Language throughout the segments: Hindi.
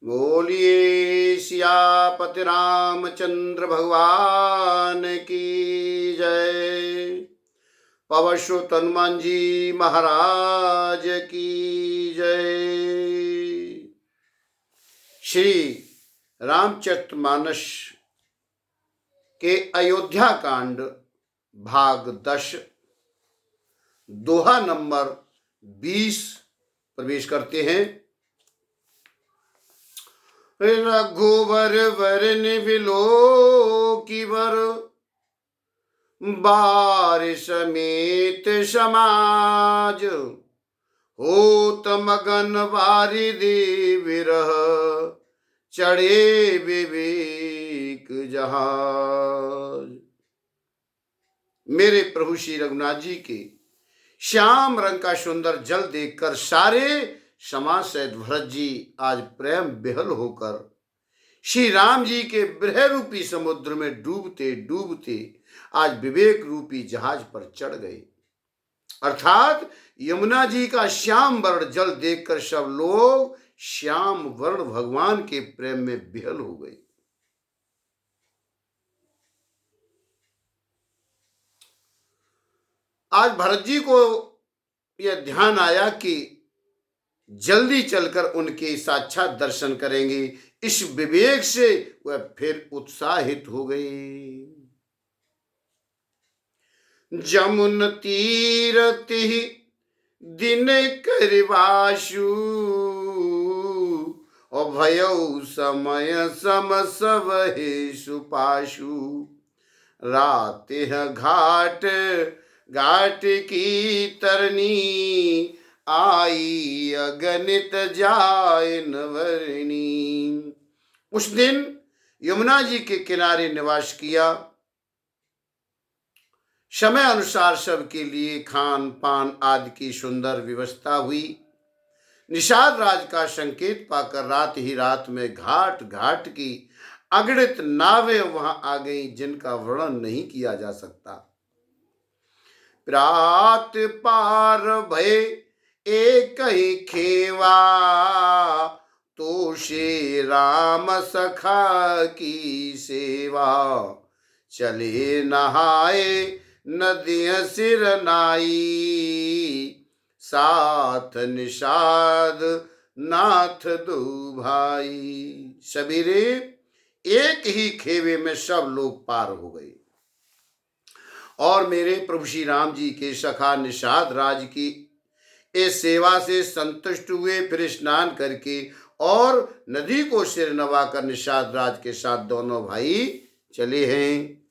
बोलिए सियापति रामचंद्र भगवान की जय। पवन सुत हनुमान जी महाराज की जय। श्री रामचरितमानस के अयोध्या कांड भाग 10 दोहा नंबर 20 प्रवेश करते हैं। रघुवर वरन विलोकिवर बारिश समेत समाज होत मगन वारिधि विरह चढ़े विवेक जहाज। मेरे प्रभु श्री रघुनाथ जी के श्याम रंग का सुंदर जल देखकर सारे समाज सहित भरत जी आज प्रेम बेहल होकर श्री राम जी के विरह रूपी समुद्र में डूबते डूबते आज विवेक रूपी जहाज पर चढ़ गए। अर्थात यमुना जी का श्याम वर्ण जल देखकर सब लोग श्याम वर्ण भगवान के प्रेम में बेहल हो गए। आज भरत जी को यह ध्यान आया कि जल्दी चलकर उनके साक्षात दर्शन करेंगे। इस विवेक से वह फिर उत्साहित हो गए। जमुन तीरति दिन करिवाशु और भयउ समय सम सबहे सुपाशु राते घाट घाट की तरनी आई अगणित जाय नवरणी। उस दिन यमुना जी के किनारे निवास किया। समय अनुसार सबके लिए खान पान आदि की सुंदर व्यवस्था हुई। निषाद राज का संकेत पाकर रात ही रात में घाट घाट की अगणित नावें वहां आ गई, जिनका वर्णन नहीं किया जा सकता। प्रात पार भय एक ही खेवा तो श्री राम सखा की सेवा चले नहाए नदी सिर नाई साथ निषाद नाथ दो भाई। सबेरे एक ही खेवे में सब लोग पार हो गए और मेरे प्रभु श्री राम जी के सखा निषाद राज की इस सेवा से संतुष्ट हुए। फिर स्नान करके और नदी को सिर नवाकर निषाद राज के साथ दोनों भाई चले हैं।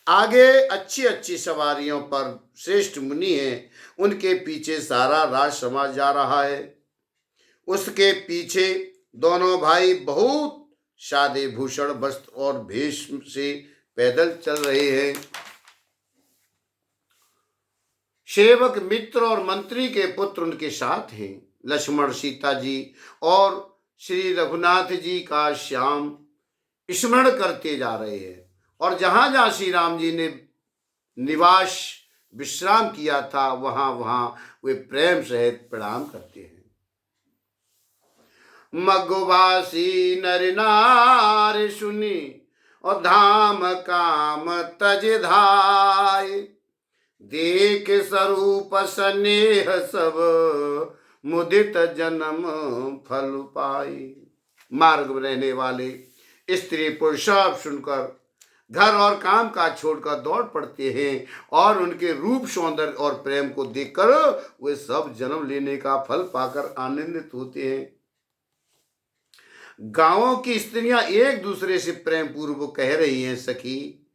आगे अच्छी अच्छी सवारियों पर श्रेष्ठ मुनि हैं, उनके पीछे सारा राज समाज जा रहा है। उसके पीछे दोनों भाई बहुत सादे भूषण वस्त्र और भेष से पैदल चल रहे हैं। सेवक मित्र और मंत्री के पुत्र उनके साथ हैं। लक्ष्मण सीता जी और श्री रघुनाथ जी का श्याम स्मरण करते जा रहे हैं और जहां जहां श्री राम जी ने निवास विश्राम किया था वहां वहां वे प्रेम सहित प्रणाम करते हैं। मगवासी नर नार सुनी और धाम काम तज धाय देख स्वरूप स्नेह सब मुदित जन्म फल पाई। मार्ग में रहने वाले स्त्री पुरुष सब सुनकर घर और काम काज छोड़कर दौड़ पड़ते हैं और उनके रूप सौंदर्य और प्रेम को देखकर वे सब जन्म लेने का फल पाकर आनंदित होते हैं। गांवों की स्त्रियां एक दूसरे से प्रेम पूर्वक कह रही हैं, सखी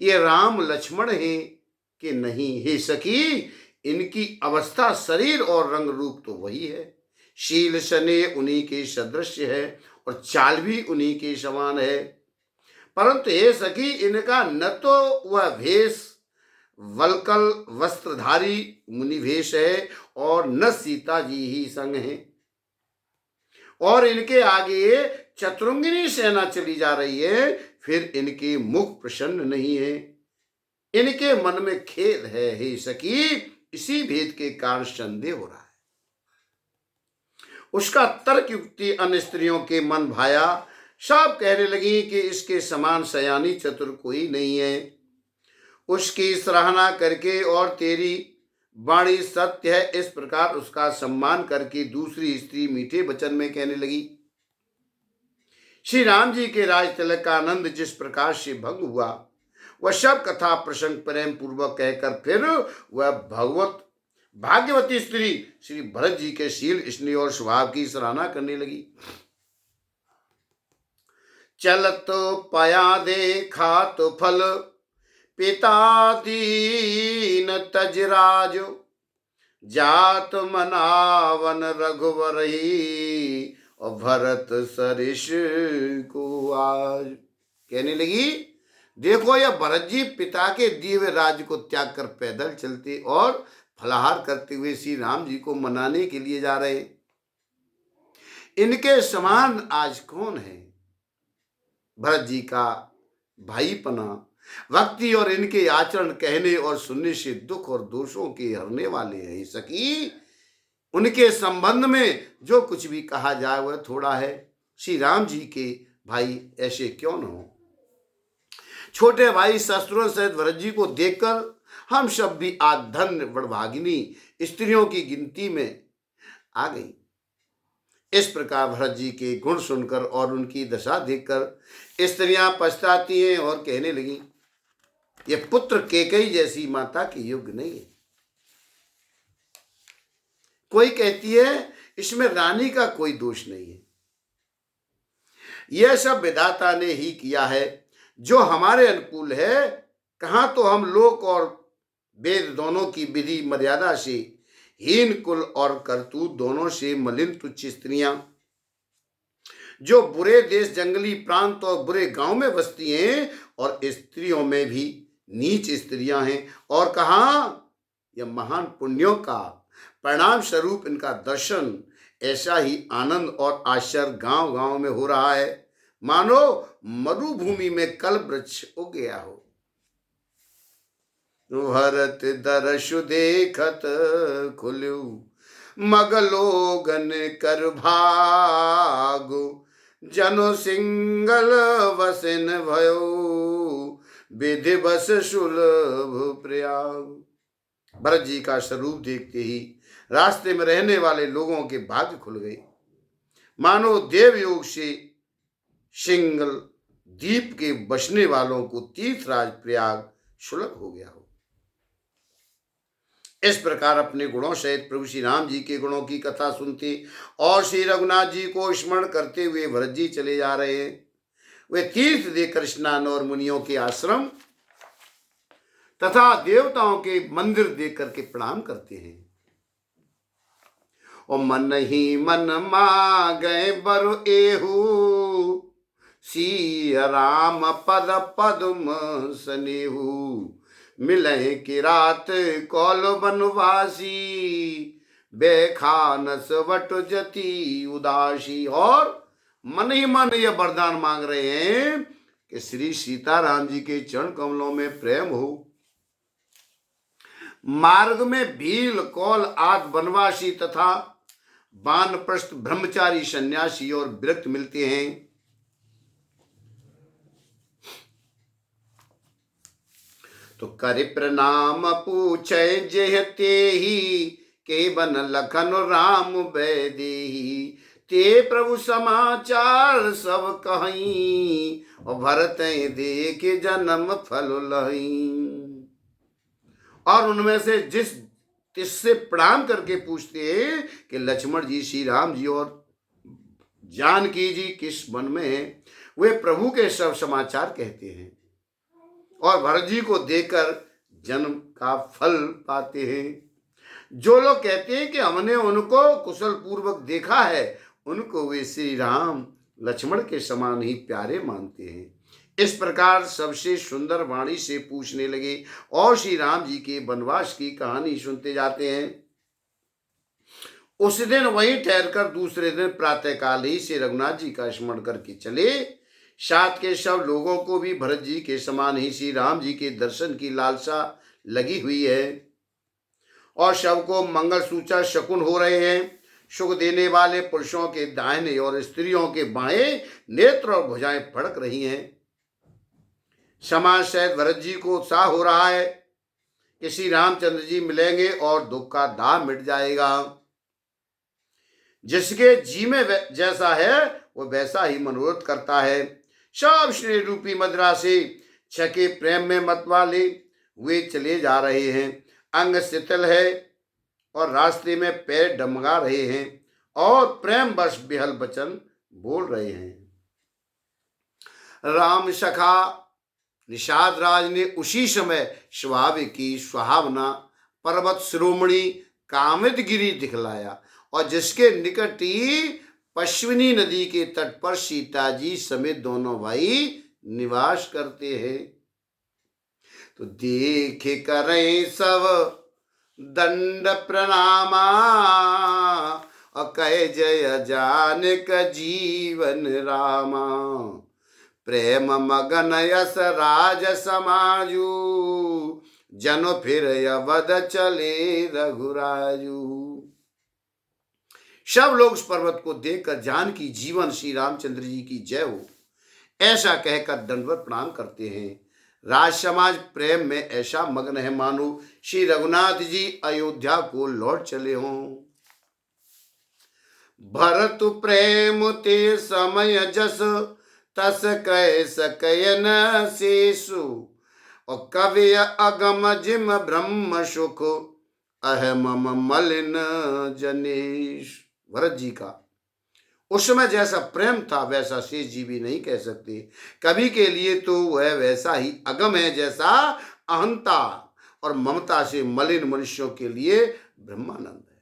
ये राम लक्ष्मण हैं कि नहीं? हे सखी, इनकी अवस्था शरीर और रंग रूप तो वही है, शील शने उन्हीं के सदृश है और चाल भी उन्हीं के समान है, परंतु हे सखी इनका न तो वह भेष वलकल वस्त्रधारी मुनि भेष है और न सीता जी ही संग है और इनके आगे चतुरंगिनी सेना चली जा रही है, फिर इनके मुख प्रसन्न नहीं है, इनके मन में खेद है। हे सखी, इसी भेद के कारण संदेह हो रहा है। उसका तर्क युक्ति अन्य स्त्रियों के मन भाया। सब कहने लगी कि इसके समान सयानी चतुर कोई नहीं है। उसकी सराहना करके और तेरी वाणी सत्य है, इस प्रकार उसका सम्मान करके दूसरी स्त्री मीठे वचन में कहने लगी। श्री राम जी के राज तिलक का आनंद जिस प्रकार से भंग हुआ, वह सब कथा प्रसंग प्रेम पूर्वक कहकर फिर वह भगवत भाग्यवती स्त्री श्री भरत जी के शील, स्नेह और स्वभाव की सराहना करने लगी। चलत पया देखा तो फल, पिता दीन तजराज, जात मनावन रघुवर और भरत सरिष को आज। कहने लगी, देखो यह भरत जी पिता के दिए हुए राज्य को त्याग कर पैदल चलते और फलाहार करते हुए श्री राम जी को मनाने के लिए जा रहे। इनके समान आज कौन है? भरत जी का भाईपना, भक्ति और इनके आचरण कहने और सुनने से दुख और दोषों के हरने वाले हैं। सखी, उनके संबंध में जो कुछ भी कहा जाए वह थोड़ा है। श्री राम जी के भाई ऐसे क्यों न हो? छोटे भाई शस्त्रों सहित भरत जी को देखकर हम सब भी आज धन्य बड़भागिनी स्त्रियों की गिनती में आ गई। इस प्रकार भरत जी के गुण सुनकर और उनकी दशा देखकर स्त्रियां पछताती हैं और कहने लगी, यह पुत्र कैकेयी जैसी माता के योग्य नहीं है। कोई कहती है इसमें रानी का कोई दोष नहीं है। यह सब विधाता ने ही किया है जो हमारे अनुकूल है। कहां तो हम लोक और वेद दोनों की विधि मर्यादा से हीन कुल और करतूत दोनों से मलिन तुच्छ स्त्रियां, जो बुरे देश जंगली प्रांत और बुरे गांव में बसती हैं, और स्त्रियों में भी नीच स्त्रियां हैं। और कहा यह महान पुण्यों का परिणाम स्वरूप इनका दर्शन ऐसा ही आनंद और आश्चर्य गांव गांव में हो रहा है, मानो मरुभूमि में कल वृक्ष उग गया हो। भरत दर्शु देखत खुल्यू, मगलोगन कर भागु, जनो सिंगल वसन भयो, विधि बस सुलभ प्रयाग। भरत जी का स्वरूप देखते ही रास्ते में रहने वाले लोगों के भाग्य खुल गए, मानो देवयोग से सिंगल द्वीप के बसने वालों को तीर्थराज प्रयाग सुलभ हो गया हो। इस प्रकार अपने गुणों सहित प्रभु श्री राम जी के गुणों की कथा सुनते और श्री रघुनाथ जी को स्मरण करते हुए भरत जी चले जा रहे हैं। वे तीर्थ देकर स्नान और मुनियों के आश्रम तथा देवताओं के मंदिर देख करके प्रणाम करते हैं। और मन ही मन मांगे बरु एहू, सिया राम पद पद्म सनेहू, मिले की रात कौल बनवासी, बेखानस वट जति उदासी। और मन ही मन यह वरदान मांग रहे हैं कि श्री सीताराम जी के चरण कमलों में प्रेम हो, मार्ग में भील कौल आदि वनवासी तथा वानप्रस्थ ब्रह्मचारी सन्यासी और विरक्त मिलते हैं। तो कर प्रणाम पूछे जेहते ही, के बन लखन राम बैदेही, ते प्रभु समाचार सब कहीं, और भरत देख जन्म फल लही। और उनमें से जिससे प्रणाम करके पूछते हैं कि लक्ष्मण जी, श्री राम जी और जानकी जी किस वन में हैं, वे प्रभु के सब समाचार कहते हैं और भरत जी को देखकर जन्म का फल पाते हैं। जो लोग कहते हैं कि हमने उनको कुशल पूर्वक देखा है, उनको वे श्री राम लक्ष्मण के समान ही प्यारे मानते हैं। इस प्रकार सबसे सुंदर वाणी से पूछने लगे और श्री राम जी के वनवास की कहानी सुनते जाते हैं। उस दिन वहीं ठहरकर दूसरे दिन प्रातःकाल ही से रघुनाथ जी का स्मरण करके चले। साथ के सब लोगों को भी भरत जी के समान ही श्री राम जी के दर्शन की लालसा लगी हुई है और सबको मंगल सूचक शकुन हो रहे हैं। सुख देने वाले पुरुषों के दाहिने और स्त्रियों के बाएं नेत्र और भुजाएं फड़क रही हैं। समाज सहित भरत जी को उत्साह हो रहा है कि श्री रामचंद्र जी मिलेंगे और दुख का दाह मिट जाएगा। जिसके जी में जैसा है वो वैसा ही मनोरथ करता है। सब स्नेह रूपी मदिरा से छके प्रेम में मतवाले वे चले जा रहे हैं। अंग शिथिल है और रास्ते में पैर डमगा रहे हैं और प्रेम बस बेहल वचन बोल रहे हैं। राम सखा निषाद राज ने उसी समय स्वाभाविक की सुहावना पर्वत शिरोमणि कामितगिरी दिखलाया और जिसके निकट ही पश्विनी नदी के तट पर सीता जी समेत दोनों भाई निवास करते हैं। तो देख करें सब दंड प्रणामा और कहे जय जानक जीवन रामा। प्रेम मगन यस राज समाजू जन फिर अवध चले रघुराजू। सब लोग उस पर्वत को देखकर जानकी जीवन श्री रामचंद्र जी की जय हो ऐसा कहकर दंडवत प्रणाम करते हैं। राज समाज प्रेम में ऐसा मग्न है मानो श्री रघुनाथ जी अयोध्या को लौट चले हों। भरत प्रेम ते समय जस तस कह सकयन शेषु और कवि अगम जिम ब्रह्म सुख अहम मलिन जनेश। भरत जी का उस समय जैसा प्रेम था वैसा शेष जी भी नहीं कह सकते। कवि के लिए तो वह वैसा ही अगम है जैसा अहंता और ममता से मलिन मनुष्यों के लिए ब्रह्मानंद है।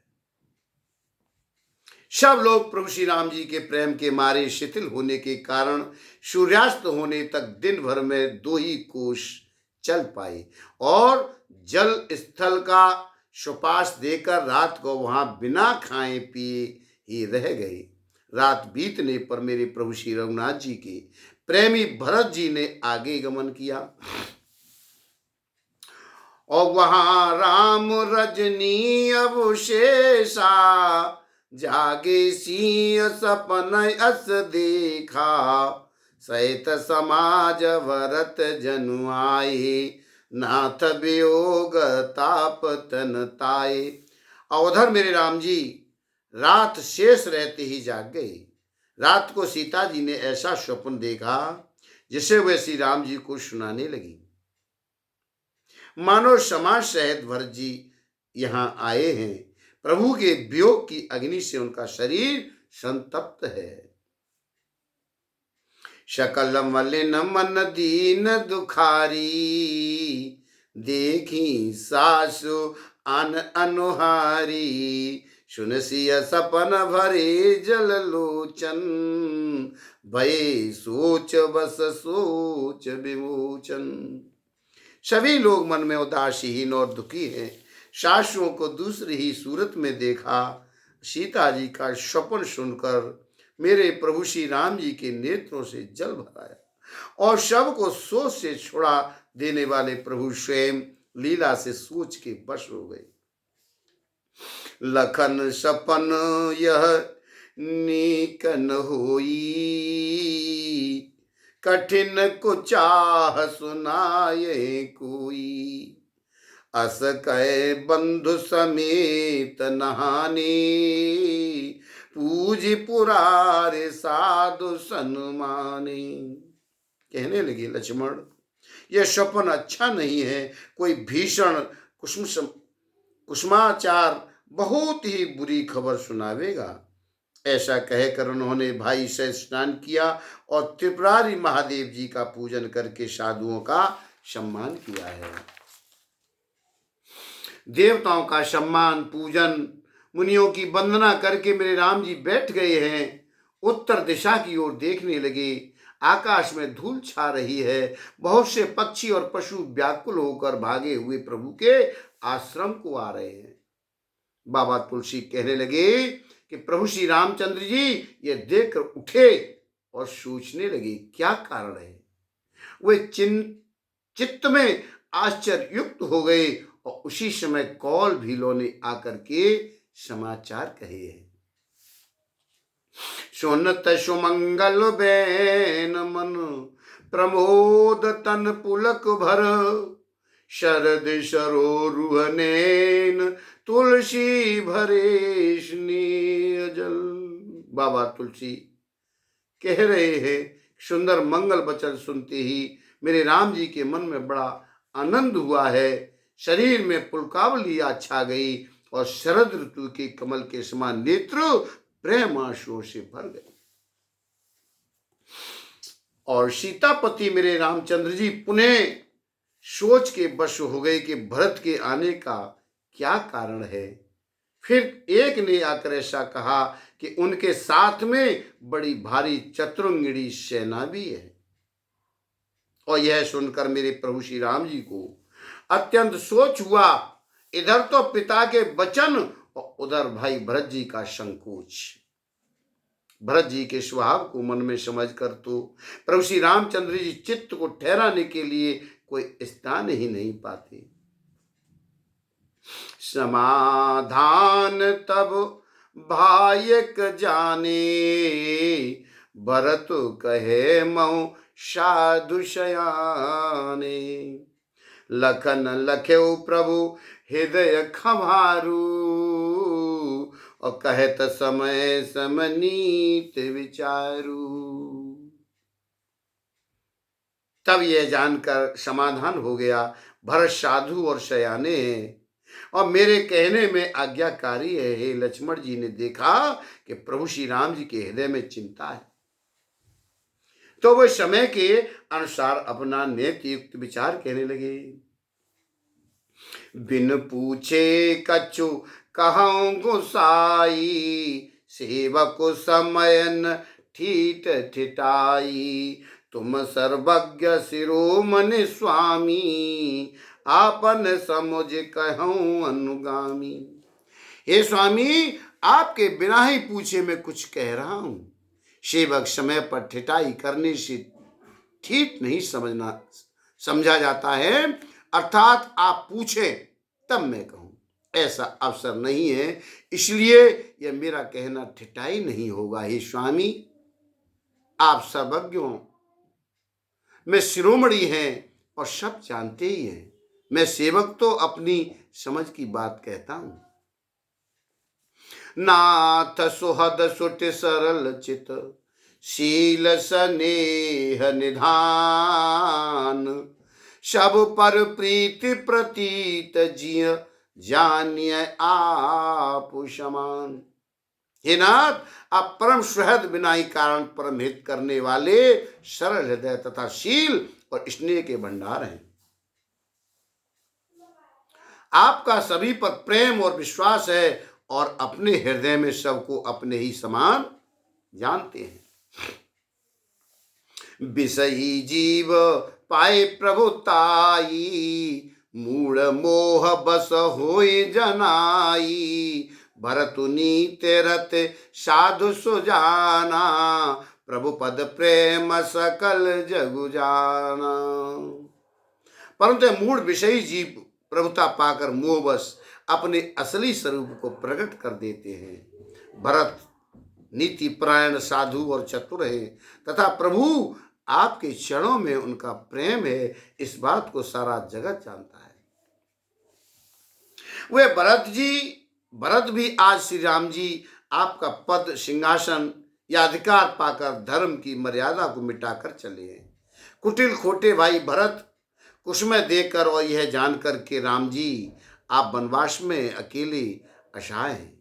सब लोग प्रभु श्री राम जी के प्रेम के मारे शिथिल होने के कारण सूर्यास्त होने तक दिन भर में 2 ही कोस चल पाए और जल स्थल का सुपास देकर रात को वहां बिना खाए पिए ही रह गए। रात बीतने पर मेरे प्रभु श्री रघुनाथ जी के प्रेमी भरत जी ने आगे गमन किया और वहां राम रजनी अवशेषा जागे सिंह सपन अस देखा। सहित समाज भरत जनु आए नाथ वियोग ताप तन ताए। और उधर मेरे राम जी रात शेष रहते ही जाग गए। रात को सीता जी ने ऐसा स्वप्न देखा जिसे वे श्री राम जी को सुनाने लगी। मानो समाज सहित भरत जी यहां आए हैं। प्रभु के वियोग की अग्नि से उनका शरीर संतप्त है। शकल मलिन मन दीन दुखारी देखी सासु अन अनुहारी। सुनसिय सपन भरे जल लोचन भय सोच बस सोच विमोचन। सभी लोग मन में उदासीन और दुखी हैं। सासुओं को दूसरी ही सूरत में देखा। सीता जी का स्वप्न सुनकर मेरे प्रभु श्री राम जी के नेत्रों से जल भर आया और शव को सोच से छुड़ा देने वाले प्रभु स्वयं लीला से सोच के वश हो गए। लखन सपन यह नीकन होई कठिन को चाह सुनाए कोई। अस कहे बंधु समेत नहाने पूज पुरारे साधु सन्माने। कहने लगे लक्ष्मण यह स्वप्न अच्छा नहीं है। कोई भीषण कुसुमाचार बहुत ही बुरी खबर सुनावेगा। ऐसा कहकर उन्होंने भाई से स्नान किया और त्रिपुरारी महादेव जी का पूजन करके साधुओं का सम्मान किया है। देवताओं का सम्मान पूजन मुनियों की वंदना करके मेरे राम जी बैठ गए हैं। उत्तर दिशा की ओर देखने लगे। आकाश में धूल छा रही है। बहुत से पक्षी और पशु व्याकुल होकर भागे हुए प्रभु के आश्रम को आ रहे हैं। बाबा तुलसी कहने लगे कि प्रभु श्री रामचंद्र जी ये देखकर उठे और सोचने लगे क्या कारण है। वे चित्त में आश्चर्य युक्त हो गए और उसी समय कौल भीलों ने आकर के समाचार कहे हैं। सुनत सुमंगल बैन मन, प्रमोद तन पुलक भर। शरद सरोरुहनैन, तुलसी भरे स्नेह जल। बाबा तुलसी कह रहे हैं, सुंदर मंगल वचन सुनते ही मेरे राम जी के मन में बड़ा आनंद हुआ है। शरीर में पुलकावली छा गई और शरद ऋतु के कमल के समान नेत्र प्रेम आंसुओं से भर गए। और सीतापति मेरे रामचंद्र जी पुनः सोच के वश हो गए कि भरत के आने का क्या कारण है। फिर एक ने आकर ऐसा कहा कि उनके साथ में बड़ी भारी चतुरंगिणी सेना भी है। और यह सुनकर मेरे प्रभु श्री राम जी को अत्यंत सोच हुआ। इधर तो पिता के वचन और उधर भाई भरत जी का संकोच। भरत जी के स्वभाव को मन में समझकर तो प्रभु श्री रामचंद्र जी चित्त को ठहराने के लिए कोई स्थान ही नहीं पाते। समाधान तब भायक जाने, भरत कहे मऊ साधु शयाने। लखन लख्यो प्रभु हृदय खमारू, और कहत समय समनीत विचारू। तब यह जानकर समाधान हो गया, भरत साधु और शयाने हैं और मेरे कहने में आज्ञाकारी है। हे लक्ष्मण जी ने देखा कि प्रभु श्री राम जी के हृदय में चिंता है, तो वह समय के अनुसार अपना नीतियुक्त विचार कहने लगे। बिन पूछे कछु कहूं गुसाई, सेवक समयन ठीठ ठिठाई। तुम सर्वज्ञ शिरोमणि स्वामी, आपन समुझ कहूं अनुगामी। हे स्वामी, आपके बिना ही पूछे मैं कुछ कह रहा हूं। सेवक समय पर ठिठाई करने से ठीक नहीं समझा जाता है, अर्थात आप पूछे तब मैं कहूं, ऐसा अवसर नहीं है। इसलिए यह मेरा कहना ठिठाई नहीं होगा। हे स्वामी, आप सर्वज्ञों में शिरोमणि हैं और सब जानते ही हैं। मैं सेवक तो अपनी समझ की बात कहता हूं। नाथ सुहद सुट सरल चित, शील स्नेह निधान। सब पर प्रीति प्रतीत जिय, जानिय आप समान। हे नाथ, आप परम सुहृद विनायी कारण परम हित करने वाले, सरल हृदय तथा शील और स्नेह के भंडार हैं। आपका सभी पर प्रेम और विश्वास है और अपने हृदय में सबको अपने ही समान जानते हैं। विषयी जीव पाए प्रभुताई, मूढ़ मोह बस होए जनाई। भरतु नीति रत साधु सुजाना, प्रभु पद प्रेम सकल जगु जाना। परंतु मूढ़ विषयी जीव प्रभुता पाकर मोहवश अपने असली स्वरूप को प्रकट कर देते हैं। भरत नीति परायण साधु और चतुर है तथा प्रभु आपके चरणों में उनका प्रेम है, इस बात को सारा जगत जानता है। वे भरत भी आज श्री राम जी आपका पद सिंहासन या अधिकार पाकर धर्म की मर्यादा को मिटाकर चले हैं। कुटिल खोटे भाई भरत कुसुमय देकर और यह जानकर के राम जी आप वनवास में अकेले असहाय हैं,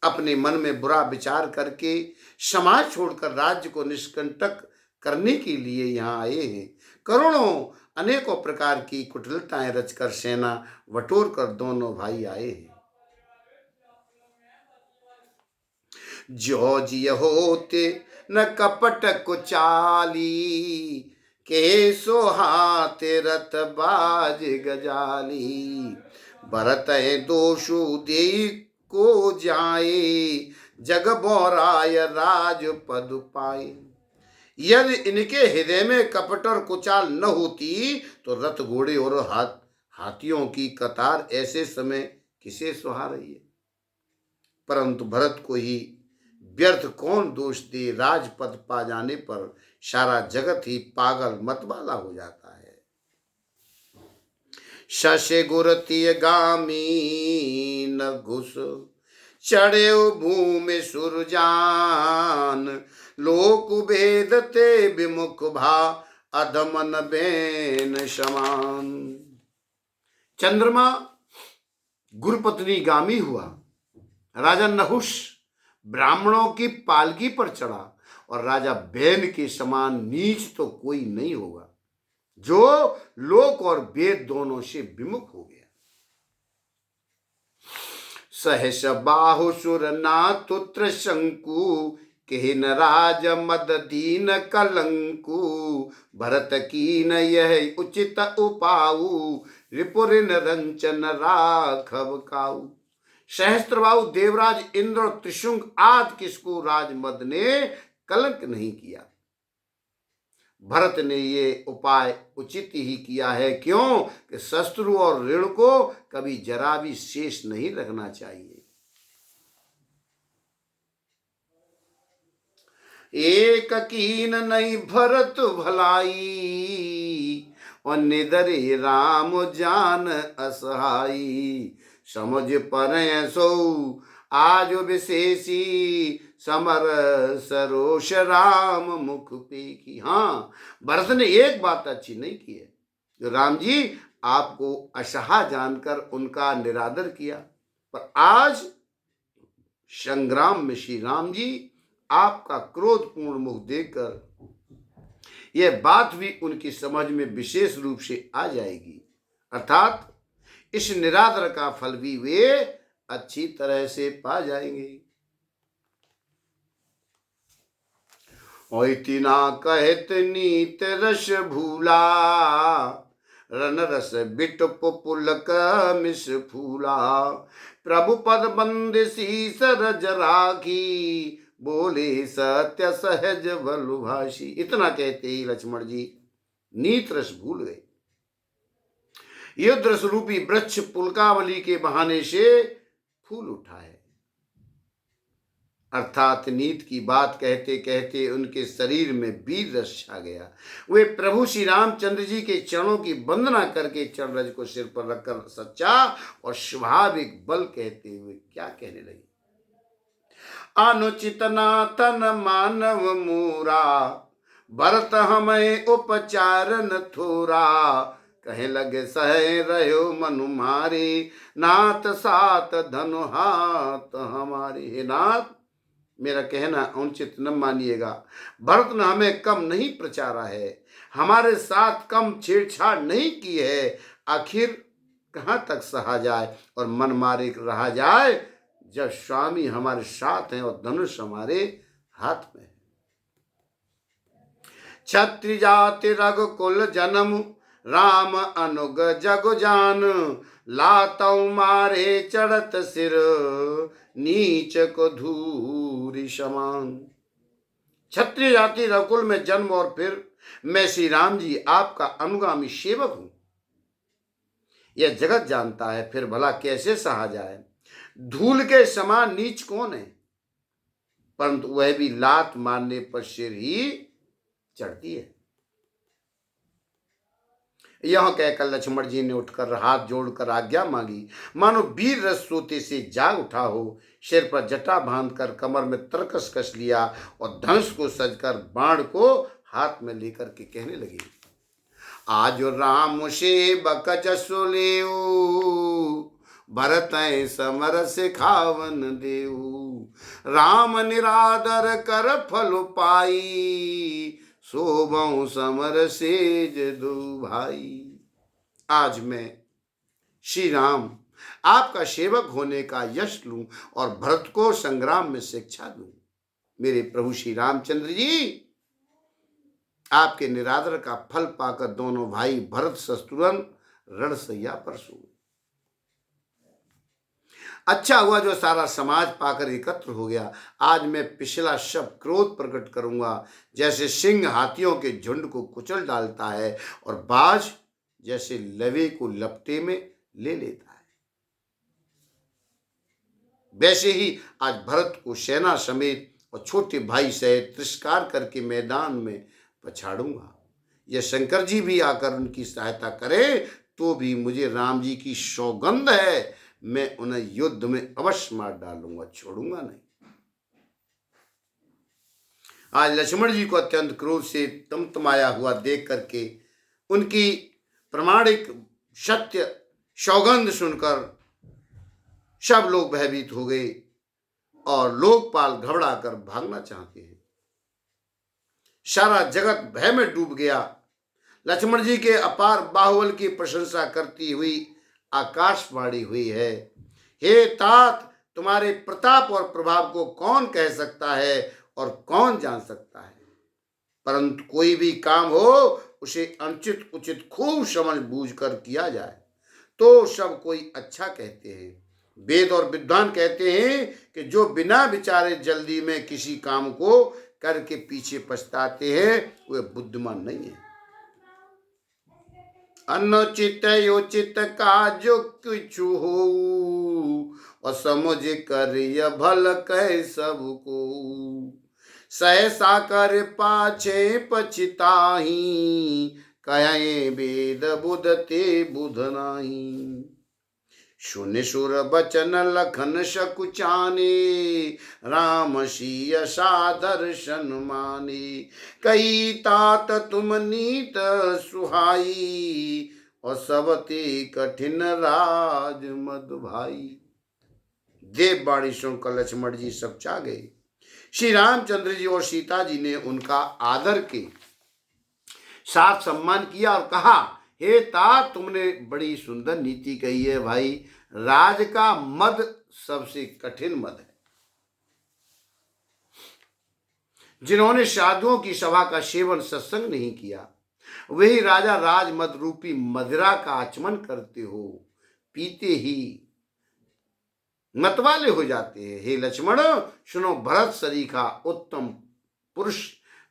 अपने मन में बुरा विचार करके समाज छोड़कर राज्य को निष्कंटक करने के लिए यहाँ आए हैं। करोड़ों अनेकों प्रकार की कुटिलताएं रचकर सेना बटोर कर दोनों भाई आए हैं। जो जिय होते न कपट कुचाली, के सोहाते रत बाज गजाली। भरत दोषु दे को जाए, जग बोराय राज पद पाए। यदि इनके हृदय में कपट और कुचाल न होती तो रथ घोड़े और हाथियों की कतार ऐसे समय किसे सुहा रही है। परंतु भरत को ही व्यर्थ कौन दोष दे, राजपद पा जाने पर सारा जगत ही पागल मतवाला हो जाता है। शशे गुरतीय गामी न घुस, चढ़े भूमि सुरजान, लोक भेद ते विमुख भा, अधमन बेन समान। चंद्रमा गुरुपत्नी गामी हुआ, राजा नहुष ब्राह्मणों की पालकी पर चढ़ा, और राजा बैन के समान नीच तो कोई नहीं होगा जो लोक और वेद दोनों से विमुख हो गया। सहस बाहु सुर नातुत्र शंकु, केन राज मद दीन कलंकु, भरत कीन यह उचित उपाऊ, रिपुरिन रंचन राघव काऊ। सहस्त्रबाहु देवराज इंद्र और त्रिशुंग आदि किसको राजमद ने कलंक नहीं किया। भरत ने ये उपाय उचित ही किया है, क्यों कि शत्रु और ऋण को कभी जरा भी शेष नहीं रखना चाहिए। एक कीन नहीं भरत भलाई, और निदरे राम जान असहाई, समझ पर सो आज विशेषी, समर सरोष राम मुख पे की। हाँ, भरत ने एक बात अच्छी नहीं की है, जो राम जी आपको असहाय जानकर उनका निरादर किया, पर आज संग्राम में श्री राम जी आपका क्रोधपूर्ण मुख देखकर यह बात भी उनकी समझ में विशेष रूप से आ जाएगी, अर्थात इस निरादर का फल भी वे अच्छी तरह से पा जाएंगे। ओइतिना कहत नीत रस भूला, रन रस बिट पुलक मिस फूला, प्रभु पद बंद शीस रज राखी, बोले सत्य सहज बलु भाषी। इतना कहते ही लक्ष्मण जी नीत रस भूल गए। युद्ध रस रूपी वृक्ष पुलकावली के बहाने से फूल उठा है, अर्थात नीत की बात कहते कहते उनके शरीर में वीर रस छा गया। वे प्रभु श्री रामचंद्र जी के चरणों की वंदना करके चरण रज को सिर पर रखकर सच्चा और स्वाभाविक बल कहते हुए क्या कहने लगे। अनुचित नातन मानव मूरा, भरत हमें उपचारन थोरा, कहे लगे सह रहो मनु मारे, नाथ सात धनु हाथ हमारे। हे नाथ, मेरा कहना अनुचित न मानिएगा, भरत ने हमें कम नहीं प्रचारा है, हमारे साथ कम छेड़छाड़ नहीं की है, आखिर कहाँ तक सहा जाए और मन मारे रहा जाए, जब स्वामी हमारे साथ हैं और धनुष हमारे हाथ में है। क्षत्रिय जाति रघुकुल जन्म, राम अनुग जग जान, लातौ मारे चढ़त सिर, नीच को धूरी समान। क्षत्रिय जाति रघुकुल में जन्म और फिर मैं श्री राम जी आपका अनुगामी सेवक हूं, यह जगत जानता है, फिर भला कैसे सहा जाए। धूल के समान नीच कौन है, परंतु वह भी लात मारने पर सिर ही चढ़ती है। यह कहकर लक्ष्मण जी ने उठकर हाथ जोड़कर आज्ञा मांगी, मानो वीर रस सोते से जाग उठा हो। सिर पर जटा बांधकर कमर में तरकस कस लिया और धनुष को सजकर बाण को हाथ में लेकर के कहने लगे, आज राम से बकच सुलेऊ, भरत समर से खावन देऊ, राम निरादर कर फल पाई, शोभौ समर सेज दो भाई। आज मैं श्री राम आपका सेवक होने का यश लूं और भरत को संग्राम में शिक्षा दूं। मेरे प्रभु श्री रामचंद्र जी आपके निरादर का फल पाकर दोनों भाई भरत शत्रुघ्न रणसैया पर सो। अच्छा हुआ जो सारा समाज पाकर एकत्र हो गया। आज मैं पिछला शब्द क्रोध प्रकट करूंगा, जैसे सिंह हाथियों के झुंड को कुचल डालता है और बाज जैसे लवे को लपटे में ले लेता है, वैसे ही आज भरत को सेना समेत और छोटे भाई सहित तिरस्कार करके मैदान में पछाड़ूंगा। यह शंकर जी भी आकर उनकी सहायता करे तो भी मुझे राम जी की सौगंध है, मैं उन्हें युद्ध में अवश्य मार डालूंगा, छोड़ूंगा नहीं। आज लक्ष्मण जी को अत्यंत क्रोध से तमतमाया हुआ देख करके उनकी प्रामाणिक सत्य सौगंध सुनकर सब लोग भयभीत हो गए और लोकपाल घबरा कर भागना चाहते हैं। सारा जगत भय में डूब गया। लक्ष्मण जी के अपार बाहुबल की प्रशंसा करती हुई आकाशवाणी हुई है, हे तात, तुम्हारे प्रताप और प्रभाव को कौन कह सकता है और कौन जान सकता है, परंतु कोई भी काम हो उसे अनुचित उचित खूब समझ बूझ कर किया जाए तो सब कोई अच्छा कहते हैं। वेद और विद्वान कहते हैं कि जो बिना विचारे जल्दी में किसी काम को करके पीछे पछताते हैं वे बुद्धिमान नहीं है। अनुचित योचित काजो किछु हो और समझ कर यह भल कह सबको, सहसा कर पाछे पछताही, कहे वेद बुध ते बुध नाही। सुन सुर बचन लखन सकुचाने, राम सिय सादर्शन माने, कई तात तुम नीत सुहाई, और सबते कठिन राज मद भाई। देव बाणी सुनकर लक्ष्मण जी सब चा गए। श्री रामचंद्र जी और सीता जी ने उनका आदर के साथ सम्मान किया और कहा, हे तात, तुमने बड़ी सुंदर नीति कही है भाई। राज का मद सबसे कठिन मद है। जिन्होंने साधुओं की सभा का सेवन सत्संग नहीं किया वही राजा राजमद रूपी मदिरा का आचमन करते हो, पीते ही मतवाले हो जाते हैं। हे लक्ष्मण, सुनो, भरत सरीखा उत्तम पुरुष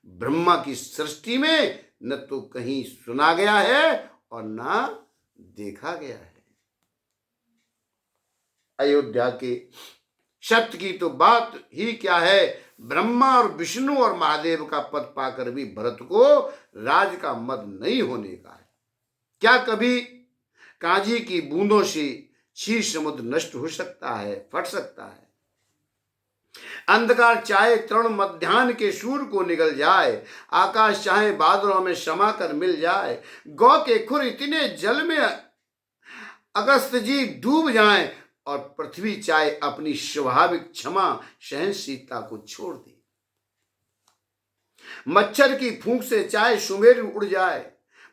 ब्रह्मा की सृष्टि में न तो कहीं सुना गया है और न देखा गया है। अयोध्या के सत्य की तो बात ही क्या है, ब्रह्मा और विष्णु और महादेव का पद पाकर भी भरत को राज का मद नहीं होने का है। क्या कभी कांजी की बूंदों से क्षीर समुद्र नष्ट हो सकता है, फट सकता है? अंधकार चाहे तरुण मध्याह्न के सूर्य को निगल जाए, आकाश चाहे बादलों में समा कर मिल जाए, गौ के खुर इतने जल में अगस्त जी डूब जाएं और पृथ्वी चाहे अपनी स्वाभाविक क्षमा सहनशीलता को छोड़ दे, मच्छर की फूंक से चाहे सुमेरु उड़ जाए,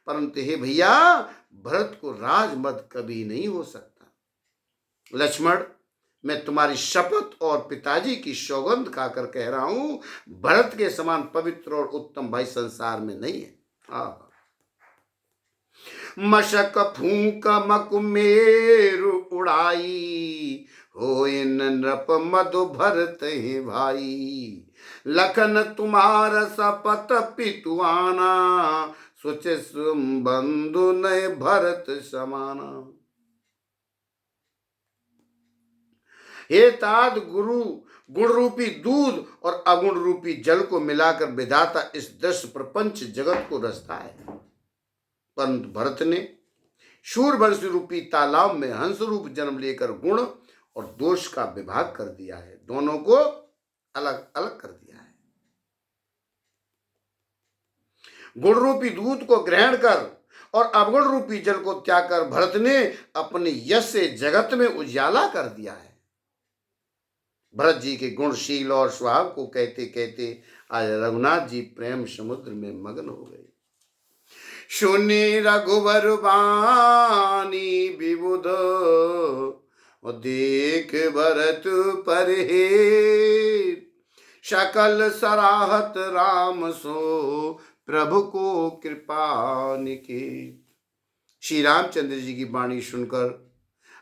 परंतु हे भैया, भरत को राजमद कभी नहीं हो सकता। लक्ष्मण, मैं तुम्हारी शपथ और पिताजी की सौगंध खाकर कह रहा हूं, भरत के समान पवित्र और उत्तम भाई संसार में नहीं है। मशक फूंक मकुमेरु उड़ाई, होए नृप मधु भरत है भाई। लखन तुम्हारा सपत पितुआना, सोच बंधु नय भरत समाना। हे तात, गुरु गुण रूपी दूध और अगुण रूपी जल को मिलाकर विधाता इस दस प्रपंच जगत को रचता है, परंतु भरत ने शूरवंश रूपी तालाब में हंस रूप जन्म लेकर गुण और दोष का विभाग कर दिया है, दोनों को अलग अलग कर दिया है। गुण रूपी दूध को ग्रहण कर और अवगुण रूपी जल को त्याग कर भरत ने अपने यश से जगत में उजाला कर दिया है। भरत जी के गुणशील और स्वभाव को कहते कहते आज रघुनाथ जी प्रेम समुद्र में मग्न हो गए। सुनी रघुवर बानी विबुध, देख भरत परहेर, सकल सराहत राम सो, प्रभु को कृपा निकेत। श्री रामचंद्र जी की वाणी सुनकर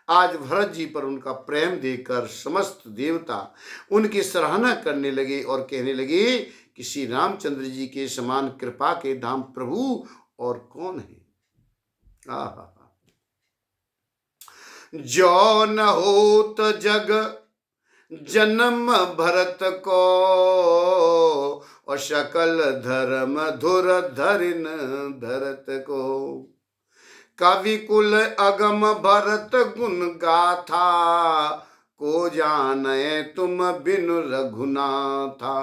आज भरत जी पर उनका प्रेम देखकर समस्त देवता उनकी सराहना करने लगे और कहने लगे कि श्री रामचंद्र जी के समान कृपा के धाम प्रभु और कौन है। जो न होत जग जन्म भरत को, और सकल धर्म धुर धरिन धरत को। कवि कुल अगम भरत गुण गाथा, को जाने तुम बिनु रघुनाथा।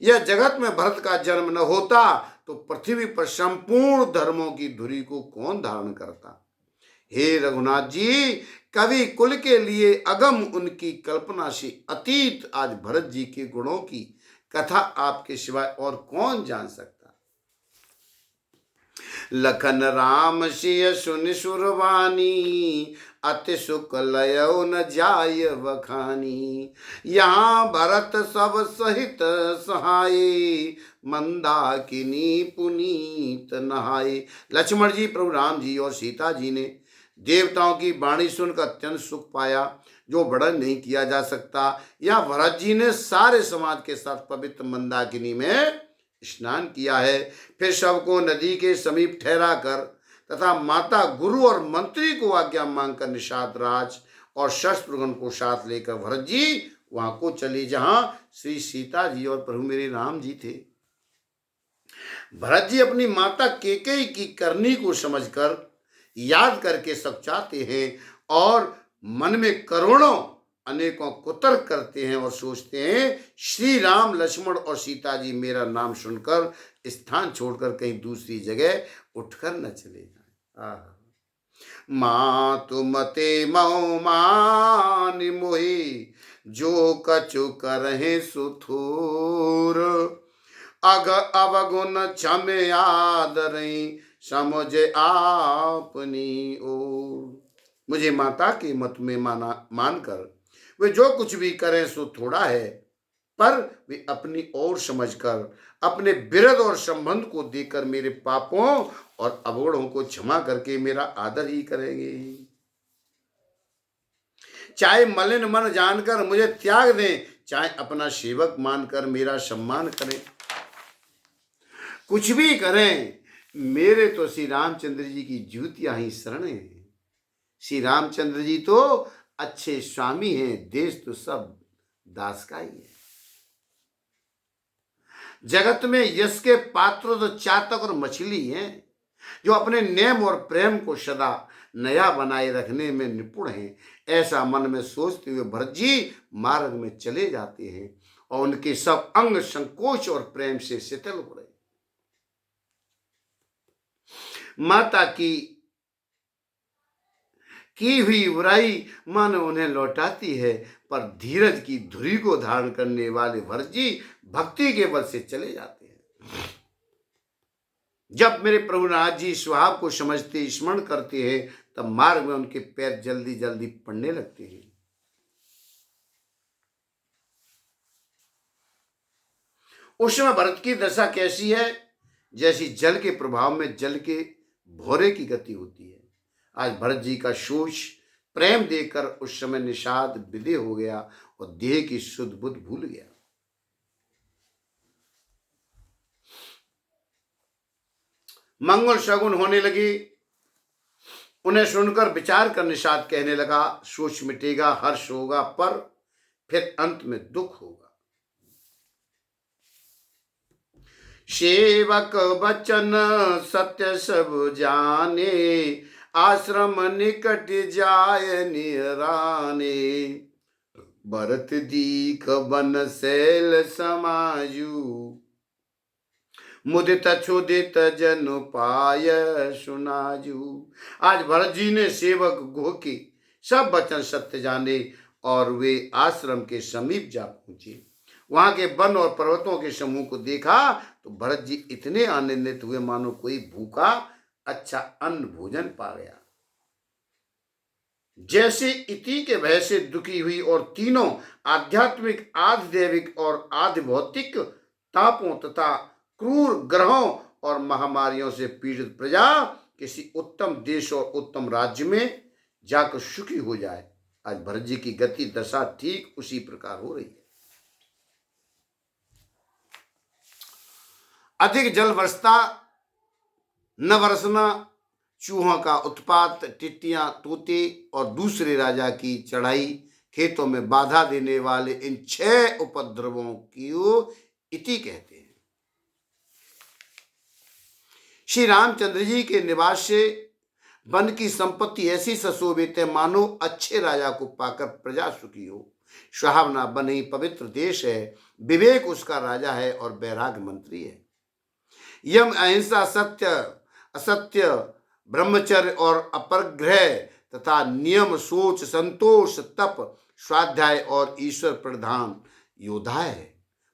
यह जगत में भरत का जन्म न होता तो पृथ्वी पर संपूर्ण धर्मों की धुरी को कौन धारण करता। हे रघुनाथ जी, कवि कुल के लिए अगम उनकी कल्पना से अतीत आज भरत जी के गुणों की कथा आपके सिवाय और कौन जान सकता। लखन राम सिय सुन सुरवानी, अति सुख लयो न जाय बखानी। यहाँ भरत सब सहित सहाय, मंदाकिनी पुनीत नहाए। लक्ष्मण जी, प्रभु राम जी और सीता जी ने देवताओं की वाणी सुनकर अत्यंत सुख पाया, जो वर्णन नहीं किया जा सकता। यहाँ भरत जी ने सारे समाज के साथ पवित्र मंदाकिनी में स्नान किया है। फिर सबको नदी के समीप ठहरा कर तथा माता, गुरु और मंत्री को आज्ञा मांगकर निषाद राज और शस्त्रघ्न को साथ लेकर भरत जी वहां को चले जहां श्री सीता जी और प्रभु मेरे राम जी थे। भरत जी अपनी माता केकई की करनी को समझकर याद करके सकचाते हैं और मन में करोड़ों अनेकों कुतर्क करते हैं और सोचते हैं श्री राम, लक्ष्मण और सीता जी मेरा नाम सुनकर स्थान छोड़कर कहीं दूसरी जगह उठकर न चले जाएं। मातु मते मौ मान मोहि, जो कछु करहि सुथूर। अग अवगुण क्षमे आदरई, समझे आपनी ओर। मुझे माता के मत में मानकर वे जो कुछ भी करें सो थोड़ा है, पर वे अपनी ओर समझकर अपने बिरद और संबंध को देकर मेरे पापों और अवगुणों को क्षमा करके मेरा आदर ही करेंगे। चाहे मलिन मन जानकर मुझे त्याग दें, चाहे अपना सेवक मानकर मेरा सम्मान करें, कुछ भी करें, मेरे तो श्री रामचंद्र जी की जूतियां ही शरण है। श्री रामचंद्र जी तो अच्छे स्वामी हैं, देश तो सब दास का ही है। जगत में यश के पात्र तो चातक और मछली हैं, जो अपने नेम और प्रेम को सदा नया बनाए रखने में निपुण हैं। ऐसा मन में सोचते हुए भरत जी मार्ग में चले जाते हैं और उनके सब अंग संकोच और प्रेम से शिथिल हो रहे। माता की हुई बुराई मन उन्हें लौटाती है, पर धीरज की धुरी को धारण करने वाले भरत जी भक्ति के बल से चले जाते हैं। जब मेरे प्रभुनाथ जी स्वभाव को समझते स्मरण करते हैं, तब मार्ग में उनके पैर जल्दी जल्दी पड़ने लगते हैं। उस समय भरत की दशा कैसी है? जैसी जल के प्रभाव में जल के भौरे की गति होती है। आज भरत जी का शोष प्रेम देकर उस समय निषाद विदे हो गया और देह की शुद्ध बुद्ध भूल गया। मंगल शगुन होने लगी। उन्हें सुनकर विचार कर निषाद कहने लगा, शोष मिटेगा, हर्ष होगा, पर फिर अंत में दुख होगा। सेवक बचन सत्य सब जाने, आश्रम निकट जाय निराने। भरत दीख बन शैल समाजू, मुदित क्षुदित जन पाय सुनाजू। आज भरत जी ने सेवक गुह के सब वचन सत्य जाने और वे आश्रम के समीप जा पहुंचे। वहां के वन और पर्वतों के समूह को देखा तो भरत जी इतने आनंदित हुए मानो कोई भूखा अच्छा अन्न भोजन पा गया। जैसे इति के भय से दुखी हुई और तीनों आध्यात्मिक, आधिदैविक और आधि भौतिक तापों तथा क्रूर ग्रहों और महामारियों से पीड़ित प्रजा किसी उत्तम देश और उत्तम राज्य में जाकर सुखी हो जाए, आज भरत जी की गति दशा ठीक उसी प्रकार हो रही है। अधिक जल वर्षता, न बरसना, चूहों का उत्पात, टिट्टियां, तोते और दूसरे राजा की चढ़ाई, खेतों में बाधा देने वाले इन 6 उपद्रवों को इति कहते हैं। श्री रामचंद्र जी के निवास से वन की संपत्ति ऐसी सुशोभित है मानो अच्छे राजा को पाकर प्रजा सुखी हो। सुहावना वन ही पवित्र देश है, विवेक उसका राजा है और वैराग्य मंत्री है। यम अहिंसा, सत्य असत्य, ब्रह्मचर्य और अपरग्रह तथा नियम, सोच, संतोष, तप, स्वाध्याय और ईश्वर प्रधान योद्धा है।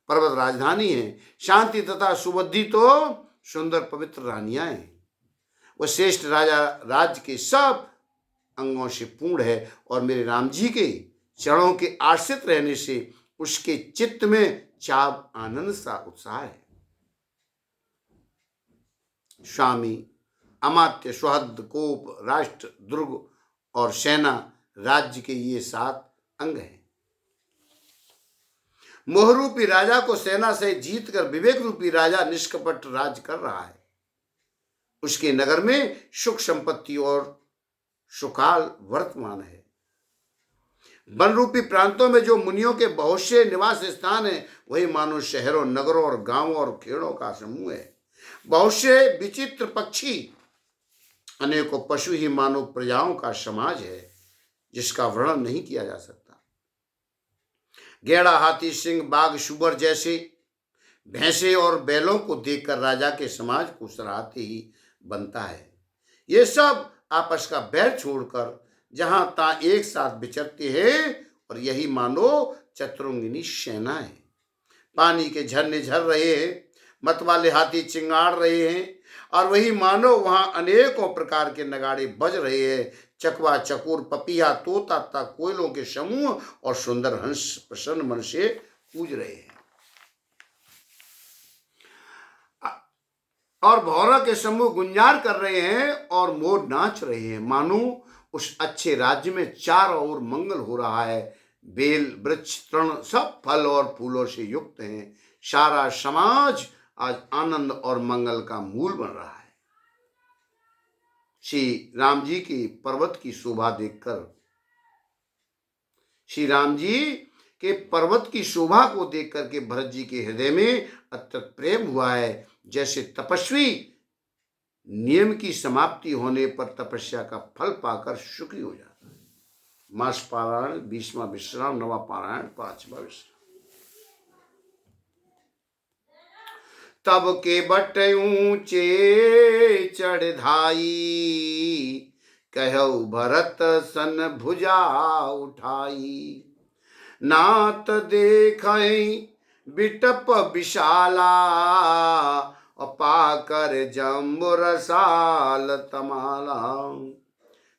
पर्वत राजधानी है, शांति तथा सुबुद्धि तो सुंदर पवित्र रानियां हैं। वह श्रेष्ठ राजा राज्य के सब अंगों से पूर्ण है और मेरे राम जी के चरणों के आश्रित रहने से उसके चित्त में चाव, आनंद सा उत्साह है। स्वामी, अमात्य, सुहृद, कोप, राष्ट्र, दुर्ग और सेना राज्य के ये 7 अंग हैं। मोह रूपी राजा को सेना से जीत कर विवेक रूपी राजा निष्कपट राज कर रहा है। उसके नगर में सुख संपत्ति और सुकाल वर्तमान है। वन रूपी प्रांतों में जो मुनियों के बहुत से निवास स्थान है, वही मानो शहरों, नगरों और गांवों और खेड़ों का समूह है। बहुत से विचित्र पक्षी, अनेकों पशु ही मानो प्रजाओं का समाज है, जिसका वर्णन नहीं किया जा सकता। गैड़ा, हाथी, सिंह, बाघ, शुबर जैसे भैंसे और बैलों को देखकर राजा के समाज को सराहते ही बनता है। ये सब आपस का बैर छोड़कर जहां तहां एक साथ विचरते हैं और यही मानो चतुरंगिनी सेना है। पानी के झरने झर रहे हैं, मत वाले हाथी चिंगाड़ रहे हैं और वही मानो वहां अनेकों प्रकार के नगाड़े बज रहे हैं। चकवा, चकोर, पपिया, तोता तक कोयलों के समूह और सुंदर हंस प्रसन्न मन से पूज रहे हैं और भौरा के समूह गुंजार कर रहे हैं और मोर नाच रहे हैं। मानो उस अच्छे राज्य में चारों ओर मंगल हो रहा है। बेल, वृक्ष, तृण सब फल और फूलों से युक्त हैं। सारा समाज आज आनंद और मंगल का मूल बन रहा है। श्री राम जी की पर्वत की शोभा देखकर, श्री राम जी के पर्वत की शोभा को देख करके भरत जी के हृदय में अत्यंत प्रेम हुआ है। जैसे तपस्वी नियम की समाप्ति होने पर तपस्या का फल पाकर सुखी हो जाता है। मास पारायण, 20वां विश्राम, 9वां पारायण, 5वां विश्राम। तब के बट ऊंचे चढ़ धाई, कहौ भरत सन भुजा उठाई। नाथ देखै बिटप विशाला, पाकर जम्बु रसाल तमाला।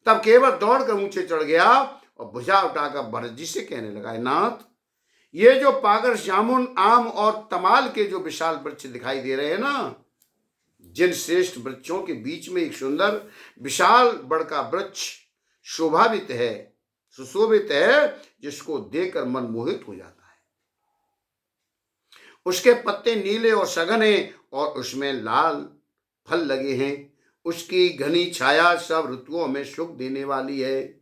तब केवल दौड़कर ऊंचे चढ़ गया और भुजा उठाकर भरत जी से कहने लगा, नाथ, ये जो पाकर जामुन, आम और तमाल के जो विशाल वृक्ष दिखाई दे रहे हैं ना, जिन श्रेष्ठ वृक्षों के बीच में एक सुंदर विशाल बड़ का वृक्ष शोभावित है, सुशोभित है, जिसको देखकर मन मोहित हो जाता है। उसके पत्ते नीले और सघन हैं और उसमें लाल फल लगे हैं। उसकी घनी छाया सब ऋतुओं में सुख देने वाली है।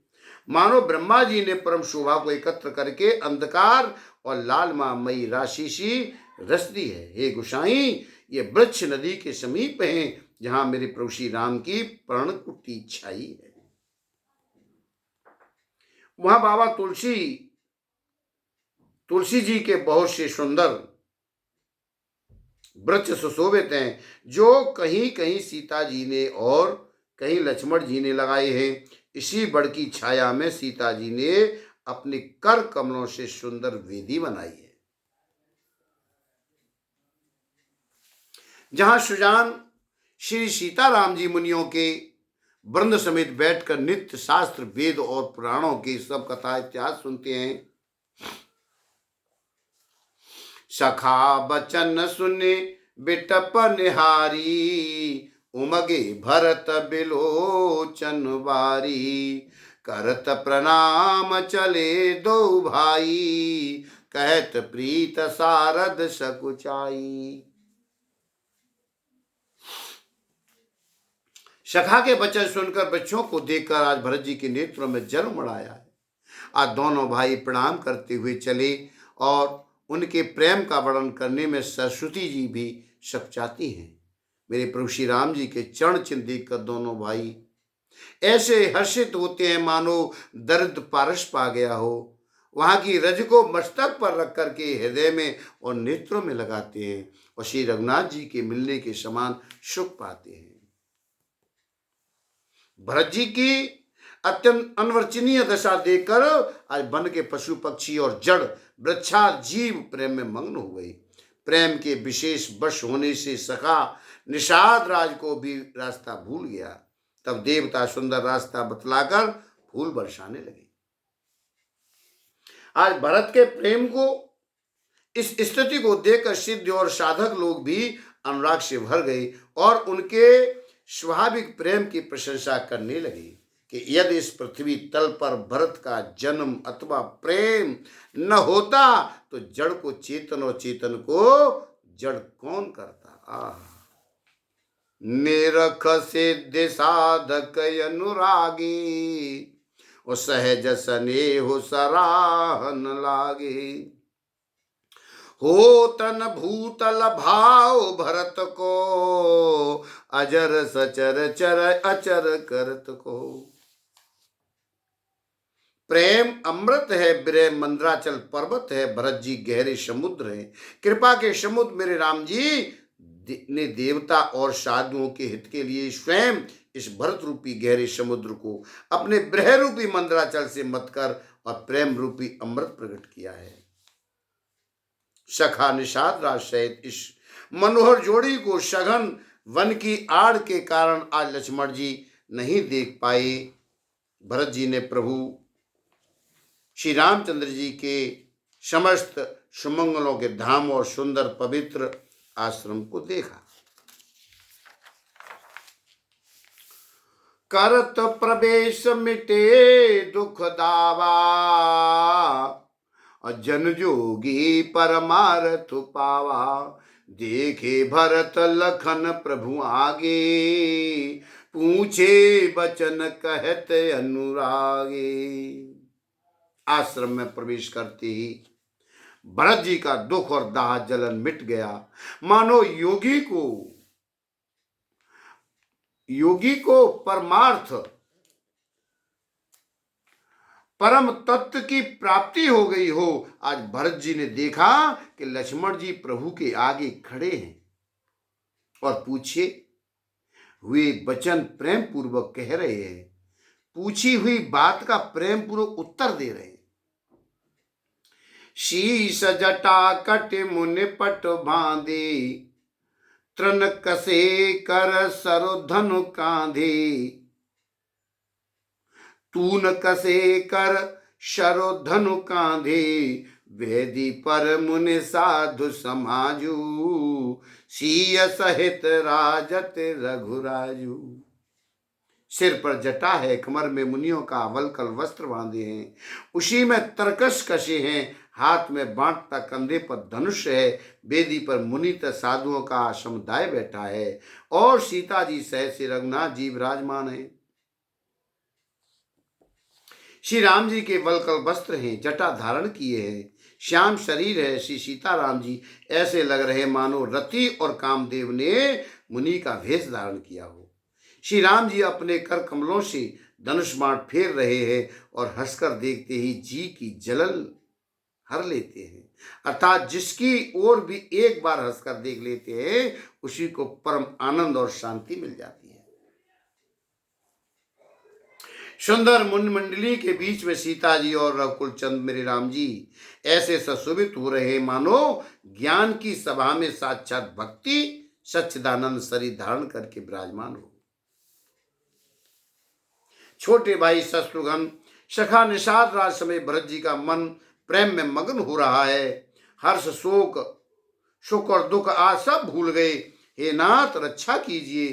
मानो ब्रह्मा जी ने परम शोभा को एकत्र करके अंधकार और लालमामयी राशि सी रच दी है। हे गोसाई, ये वृक्ष नदी के समीप हैं, जहां मेरे प्रभु श्री राम की पर्णकुटी छाई है। वहां बाबा तुलसी जी के बहुत से सुंदर वृक्ष सुशोभित हैं, जो कहीं कहीं सीता जी ने और कहीं लक्ष्मण जी ने लगाए हैं। इसी बड़ की छाया में सीता जी ने अपने कर कमलों से सुंदर वेदी बनाई है। जहां सुजान श्री सीताराम जी मुनियों के वृंद समेत बैठकर नित्य शास्त्र, वेद और पुराणों की सब कथा इतिहास सुनते हैं। सखा बचन सुने बिटप निहारी, उमगे भरत बिलोचन बारी। करत प्रणाम चले दो भाई, कहत प्रीत सारद सकुचाई। सखा के वचन सुनकर बच्चों को देखकर आज भरत जी के नेत्रों में जल उमड़ आया है। आज दोनों भाई प्रणाम करते हुए चले और उनके प्रेम का वर्णन करने में सरस्वती जी भी सकचाती हैं। मेरे प्रभु श्री राम जी के चरण चिन्ह देखकर दोनों भाई ऐसे हर्षित होते हैं मानो दर्द पारस पा गया हो। वहां की रज को मस्तक पर रख करके हृदय में और नेत्रों में लगाते हैं और श्री रघुनाथ जी के मिलने के समान सुख पाते हैं। भरत जी की अत्यंत अनवर्चनीय दशा देखकर आज वन के पशु पक्षी और जड़ वृक्षा जीव प्रेम में मग्न हो गई। प्रेम के विशेष वश होने से सखा निषाद राज को भी रास्ता भूल गया। तब देवता सुंदर रास्ता बतलाकर फूल बरसाने लगे। आज भरत के प्रेम को, इस स्थिति को देखकर सिद्ध और साधक लोग भी अनुराग से भर गए और उनके स्वाभाविक प्रेम की प्रशंसा करने लगे कि यदि इस पृथ्वी तल पर भरत का जन्म अथवा प्रेम न होता तो जड़ को चेतन और चेतन को जड़ कौन करता। निरख सिद्ध साधक अनुरागी और सहज स्नेह सराहन लागे। हो तन भूतल भाव भरत को अजर सचर चर अचर करत को। प्रेम अमृत है, विरह मंद्राचल पर्वत है, भरत जी गहरे समुद्र है। कृपा के समुद्र मेरे राम जी ने देवता और साधुओं के हित के लिए स्वयं इस भरत रूपी गहरे समुद्र को अपने विरह रूपी मंद्राचल से मत कर और प्रेम रूपी अमृत प्रकट किया है। सखा निषाद राज सहित इस मनोहर जोड़ी को सघन वन की आड़ के कारण आज लक्ष्मण जी नहीं देख पाए। भरत जी ने प्रभु श्री रामचंद्र जी के समस्त सुमंगलों के धाम और सुंदर पवित्र आश्रम को देखा। करत प्रवेश मिटे दुख दावा जन जोगी परमार्थ पावा। देखे भरत लखन प्रभु आगे पूछे बचन कहत अनुरागे। आश्रम में प्रवेश करते ही भरत जी का दुख और दाह जलन मिट गया। मानो योगी को परमार्थ परम तत्व की प्राप्ति हो गई हो। आज भरत जी ने देखा कि लक्ष्मण जी प्रभु के आगे खड़े हैं और पूछे हुए वचन प्रेम पूर्वक कह रहे हैं, पूछी हुई बात का प्रेम पूर्वक उत्तर दे रहे हैं। शीश जटा कट मुनि पट बांधे तृण कसे कर सरो धनु कांधे। तून कसे कर शरो धनु कांधे वेदी पर मुनि साधु समाजू। सीय सहित राजत रघुराजू। सिर पर जटा है, कमर में मुनियों का वलकल वस्त्र बांधे हैं, उसी में तरकश कसे हैं, हाथ में बांटता, कंधे पर धनुष है। वेदी पर मुनित साधुओं का समुदाय बैठा है और सीता जी सहित श्री रघुनाथ जी विराजमान है। श्री राम जी के वलकल वस्त्र हैं, जटा धारण किए हैं, श्याम शरीर है। श्री सीताराम जी ऐसे लग रहे मानो रति और कामदेव ने मुनि का वेश धारण किया हो। श्री राम जी अपने कर कमलों से धनुष बाण फेर रहे हैं और हंसकर देखते ही जी की जलन हर लेते हैं। अर्थात जिसकी ओर भी एक बार हंसकर देख लेते हैं उसी को परम आनंद और शांति मिल जाती है। सुंदर मुनि मंडली के बीच में सीता जी और रघुकुल चंद मेरे राम जी ऐसे सुशोभित हो रहे मानो ज्ञान की सभा में साक्षात भक्ति सच्चिदानंद शरीर धारण करके विराजमान हो। छोटे भाई शत्रुघ्न सखा निषाद राज समय भरत जी का मन प्रेम में मग्न हो रहा है। हर्ष शोक सुख और दुख आज सब भूल गए। हे नाथ रक्षा कीजिए,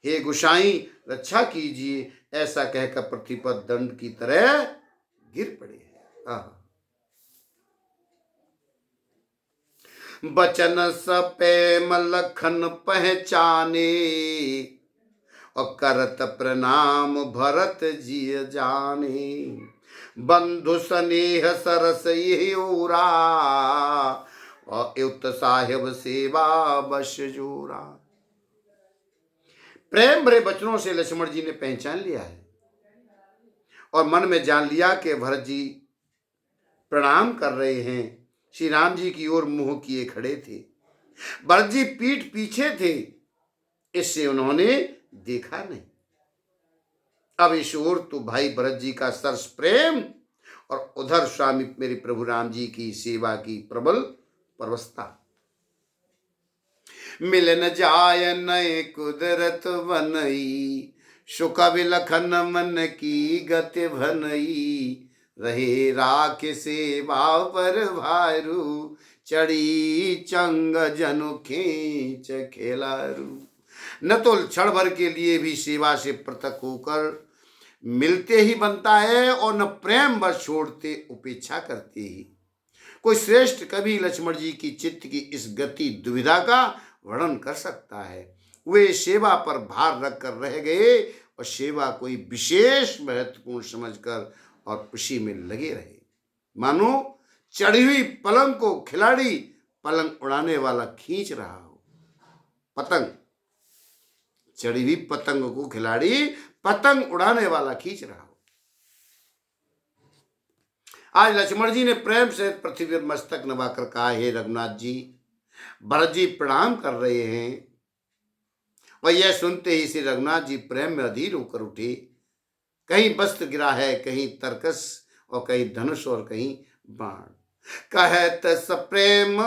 हे गुसाई रक्षा कीजिए, ऐसा कहकर पृथ्वी पर दंड की तरह गिर पड़े हैं। बचन सपैम लखन पहचाने और करत प्रणाम भरत जी जाने। बंधु स्नेह सरस ये ओरा, और युक्त साहेब सेवा बश जोरा। प्रेम भरे वचनों से लक्ष्मण जी ने पहचान लिया है और मन में जान लिया कि भरत जी प्रणाम कर रहे हैं। श्री राम जी की ओर मुंह किए खड़े थे। भरत जी पीठ पीछे थे, इससे उन्होंने देखा नहीं। अब इस ओर तो भाई भरत जी का सरस प्रेम और उधर स्वामी मेरे प्रभु राम जी की सेवा की प्रबल परवस्ता। मिलन जाय नए कुदरत बनई, सुख विलखन मन की गति भनई, रहे राख सेवा पर भारू, चढ़ी चंग जनु खींच खेलारू। न तो क्षण भर के लिए भी सेवा से पृथक होकर मिलते ही बनता है और न प्रेम बस छोड़ते उपेक्षा करते ही। कोई श्रेष्ठ कवि लक्ष्मण जी की चित्त की इस गति दुविधा का वर्णन कर सकता है। वे सेवा पर भार रखकर रह गए और सेवा कोई विशेष महत्वपूर्ण समझकर और उसी में लगे रहे। मानो चढ़ी हुई पलंग को खिलाड़ी पलंग उड़ाने वाला खींच रहा हो। पतंग, चढ़ी हुई पतंग को खिलाड़ी पतंग उड़ाने वाला खींच रहा हो। आज लक्ष्मण जी ने प्रेम से पृथ्वी पर मस्तक नवाकर कहा, हे रघुनाथ जी, भरत जी प्रणाम कर रहे हैं। और यह सुनते ही श्री रघुनाथ जी प्रेम में अधीर होकर उठे। कहीं वस्त्र गिरा है, कहीं तरकस और कहीं धनुष और कहीं बाण। कहत सप्रेम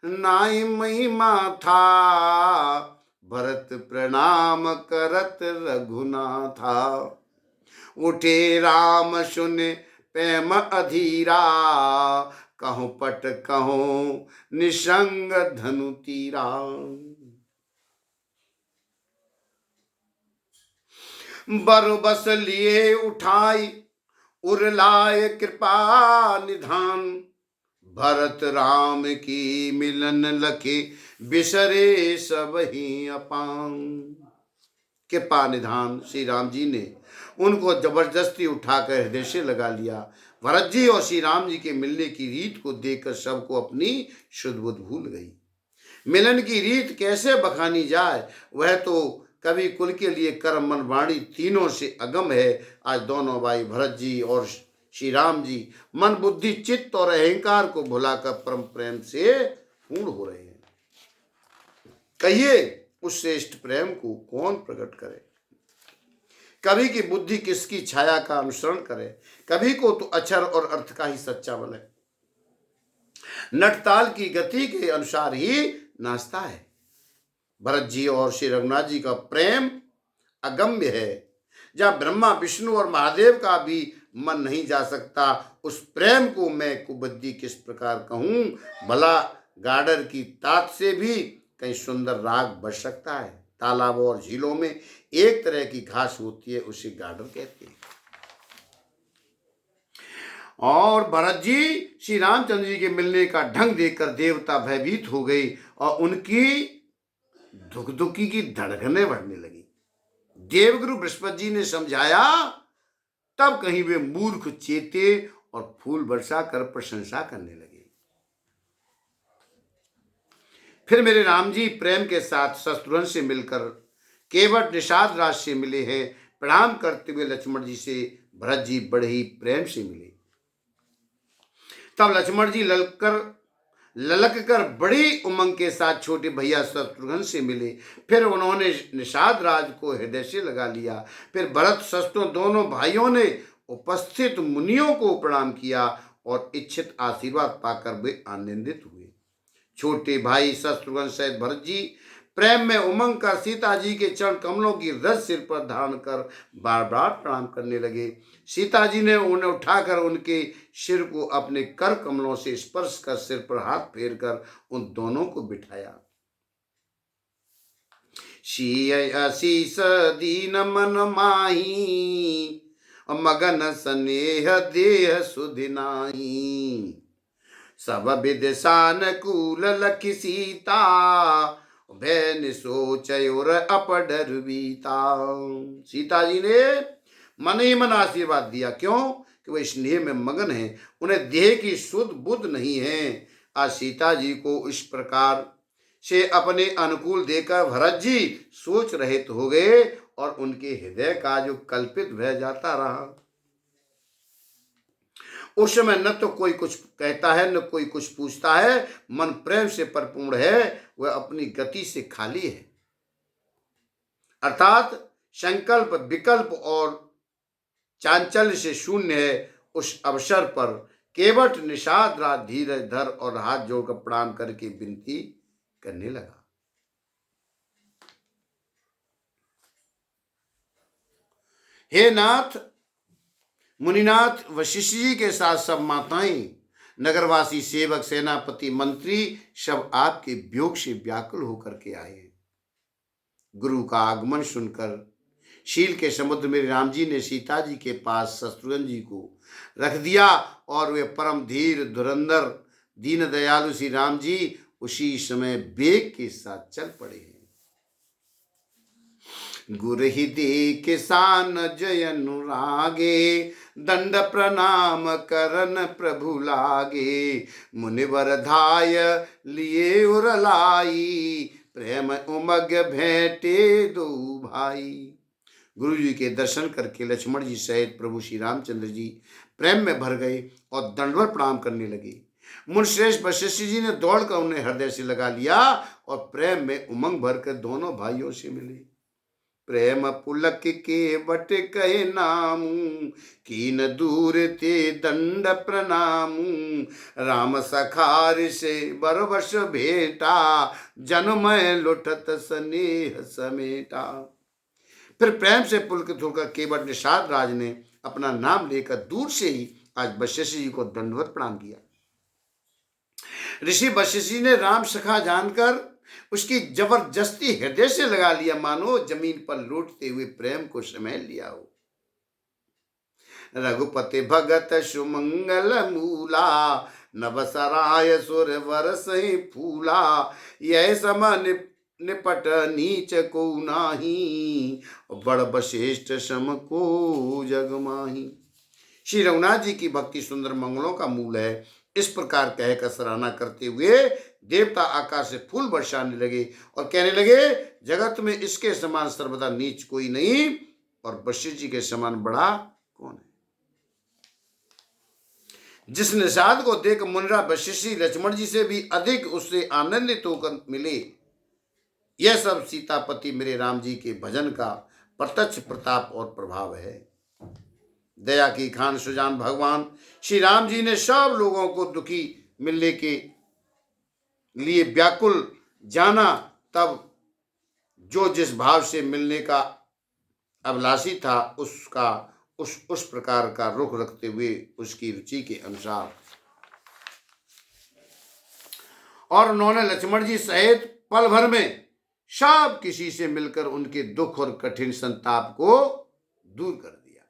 नाई महिमा था, भरत प्रणाम करत रघुनाथा। उठे राम सुन प्रेम अधीरा, कहूं पट कहूं निसंग धनु तीरा। बर बस लिए उठाई उरलाए कृपा निधान, भरत राम की मिलन लखे बिसरे सब ही अपान। कृपा निधान श्री राम जी ने उनको जबरदस्ती उठाकर हृदय से लगा लिया। भरत जी और श्री राम जी के मिलने की रीत को देखकर सबको अपनी शुद्ध बुद्ध भूल गई। मिलन की रीत कैसे बखानी जाए, वह तो कवि कुल के लिए कर्म मन वाणी तीनों से अगम है। आज दोनों भाई भरत जी और श्री राम जी मन बुद्धि चित्त और अहंकार को भुलाकर परम प्रेम से पूर्ण हो रहे हैं। कहिए उस श्रेष्ठ प्रेम को कौन प्रकट करे। कवि की बुद्धि किसकी छाया का अनुसरण करे। कवि को तो अक्षर और अर्थ का ही सच्चा बल है, नटताल की गति के अनुसार ही नाचता है। भरत जी और श्री रघुनाथ जी का प्रेम अगम्य है। जहां ब्रह्मा विष्णु और महादेव का भी मन नहीं जा सकता, उस प्रेम को मैं कुबुद्धि किस प्रकार कहूं। भला गाडर की तात से भी कहीं सुंदर राग बज सकता है। तालाबों और झीलों में एक तरह की घास होती है, उसे गाडर कहते हैं। और भरत जी श्री रामचंद्र जी के मिलने का ढंग देखकर देवता भयभीत हो गई और उनकी धुकधुकी की धड़कनें बढ़ने लगी। देवगुरु बृहस्पति जी ने समझाया, तब कहीं वे मूर्ख चेते और फूल बरसा कर प्रशंसा करने लगे। फिर मेरे राम जी प्रेम के साथ शत्रुघ्न से मिलकर केवट निषाद राज से मिले हैं। प्रणाम करते हुए लक्ष्मण जी से भरत जी बड़े ही प्रेम से मिले। तब लक्ष्मण जी ललक कर बड़ी उमंग के साथ छोटे भैया शत्रुघ्न से मिले। फिर उन्होंने निषाद राज को हृदय से लगा लिया। फिर भरत शत्रुघ्न दोनों भाइयों ने उपस्थित मुनियों को प्रणाम किया और इच्छित आशीर्वाद पाकर वे आनंदित हुए। छोटे भाई शत्रुघ्न सहित भरत जी प्रेम में उमंग कर सीता जी के चरण कमलों की रस सिर पर धारण कर बार बार प्रणाम करने लगे। सीता जी ने उन्हें उठाकर उनके सिर को अपने कर कमलों से स्पर्श कर सिर पर हाथ फेर कर उन दोनों को बिठाया। शीश दीन मन माही, मगन स्नेह देह सुधिनाही। सब विद सानुकूल लखि सीता, भय सोचयोर अपडर बीता। सीता जी ने मन ही मन आशीर्वाद दिया। क्यों कि वह स्नेह में मगन हैं, उन्हें देह की शुद्ध बुद्ध नहीं है। आज सीता जी को इस प्रकार से अपने अनुकूल देकर भरत जी सोच रहित हो गए और उनके हृदय का जो कल्पित भय जाता रहा। उस समय न तो कोई कुछ कहता है न कोई कुछ पूछता है, मन प्रेम से परिपूर्ण है, वह अपनी गति से खाली है, अर्थात संकल्प विकल्प और चांचल्य से शून्य है। उस अवसर पर केवट निषाद रात धीरज धर और हाथ जोड़कर प्रणाम करके विनती करने लगा। हे नाथ, मुनिनाथ वशिष्ठ जी के साथ सब माताएं, नगरवासी, सेवक, सेनापति, मंत्री सब आपके वियोग से व्याकुल होकर के आए। गुरु का आगमन सुनकर शील के समुद्र में राम जी ने सीता जी के पास शत्रुघ्न जी को रख दिया और वे परम धीर धुरंधर दीन दयालु श्री राम जी उसी समय वेग के साथ चल पड़े। गुरहि दे किसान जय अनुरागे, दंड प्रणाम करन प्रभु लागे। मुनिवर धाय लिए उरलाई, प्रेम उमग भेंटे दो भाई। गुरु जी के दर्शन करके लक्ष्मण जी सहित प्रभु श्री रामचंद्र जी प्रेम में भर गए और दंडवत प्रणाम करने लगे। मुनिश्रेष्ठ वशिष्ठ जी ने दौड़कर उन्हें हृदय से लगा लिया और प्रेम में उमंग भरकर दोनों भाइयों से मिले। प्रेम पुलक के बट कहे नामू, कीन दूर ते दंड प्रणामू। राम सखार से बरबस भेटा, जन्मय लुठत स्नेह समेटा। फिर प्रेम से पुलकित होकर केवट निषाद राज ने अपना नाम लेकर दूर से ही आज वशिष्ठ जी को दंडवत प्रणाम किया। ऋषि वशिष्ठ जी ने राम सखा जानकर उसकी जबरदस्ती हृदय से लगा लिया, मानो जमीन पर लूटते हुए प्रेम को समेट लिया हो। रघुपति भगत सुमंगल मूला, नवसराय सुर वरस फूला। यह समान निपट नीच को नाही, बड़ वशिष्ठ सम को जग माही। श्री रघुनाथ जी की भक्ति सुंदर मंगलों का मूल है। इस प्रकार कहकर सराहना करते हुए देवता आकाश से फूल बरसाने लगे और कहने लगे, जगत में इसके समान सर्वदा नीच कोई नहीं और वशिष्ठ जी के समान बड़ा कौन है। जिस निषाद को देख मुनिराज वशिष्ठ जी लक्ष्मण जी से भी अधिक उससे आनंदित होकर मिले। यह सब सीतापति मेरे राम जी के भजन का प्रत्यक्ष प्रताप और प्रभाव है। दया की खान सुजान भगवान श्री राम जी ने सब लोगों को दुखी मिलने के लिए व्याकुल जाना, तब जो जिस भाव से मिलने का अभिलाषी था उसका उस प्रकार का रुख रखते हुए उसकी रुचि के अनुसार और उन्होंने लक्ष्मण जी सहित पल भर में सब किसी से मिलकर उनके दुख और कठिन संताप को दूर कर दिया।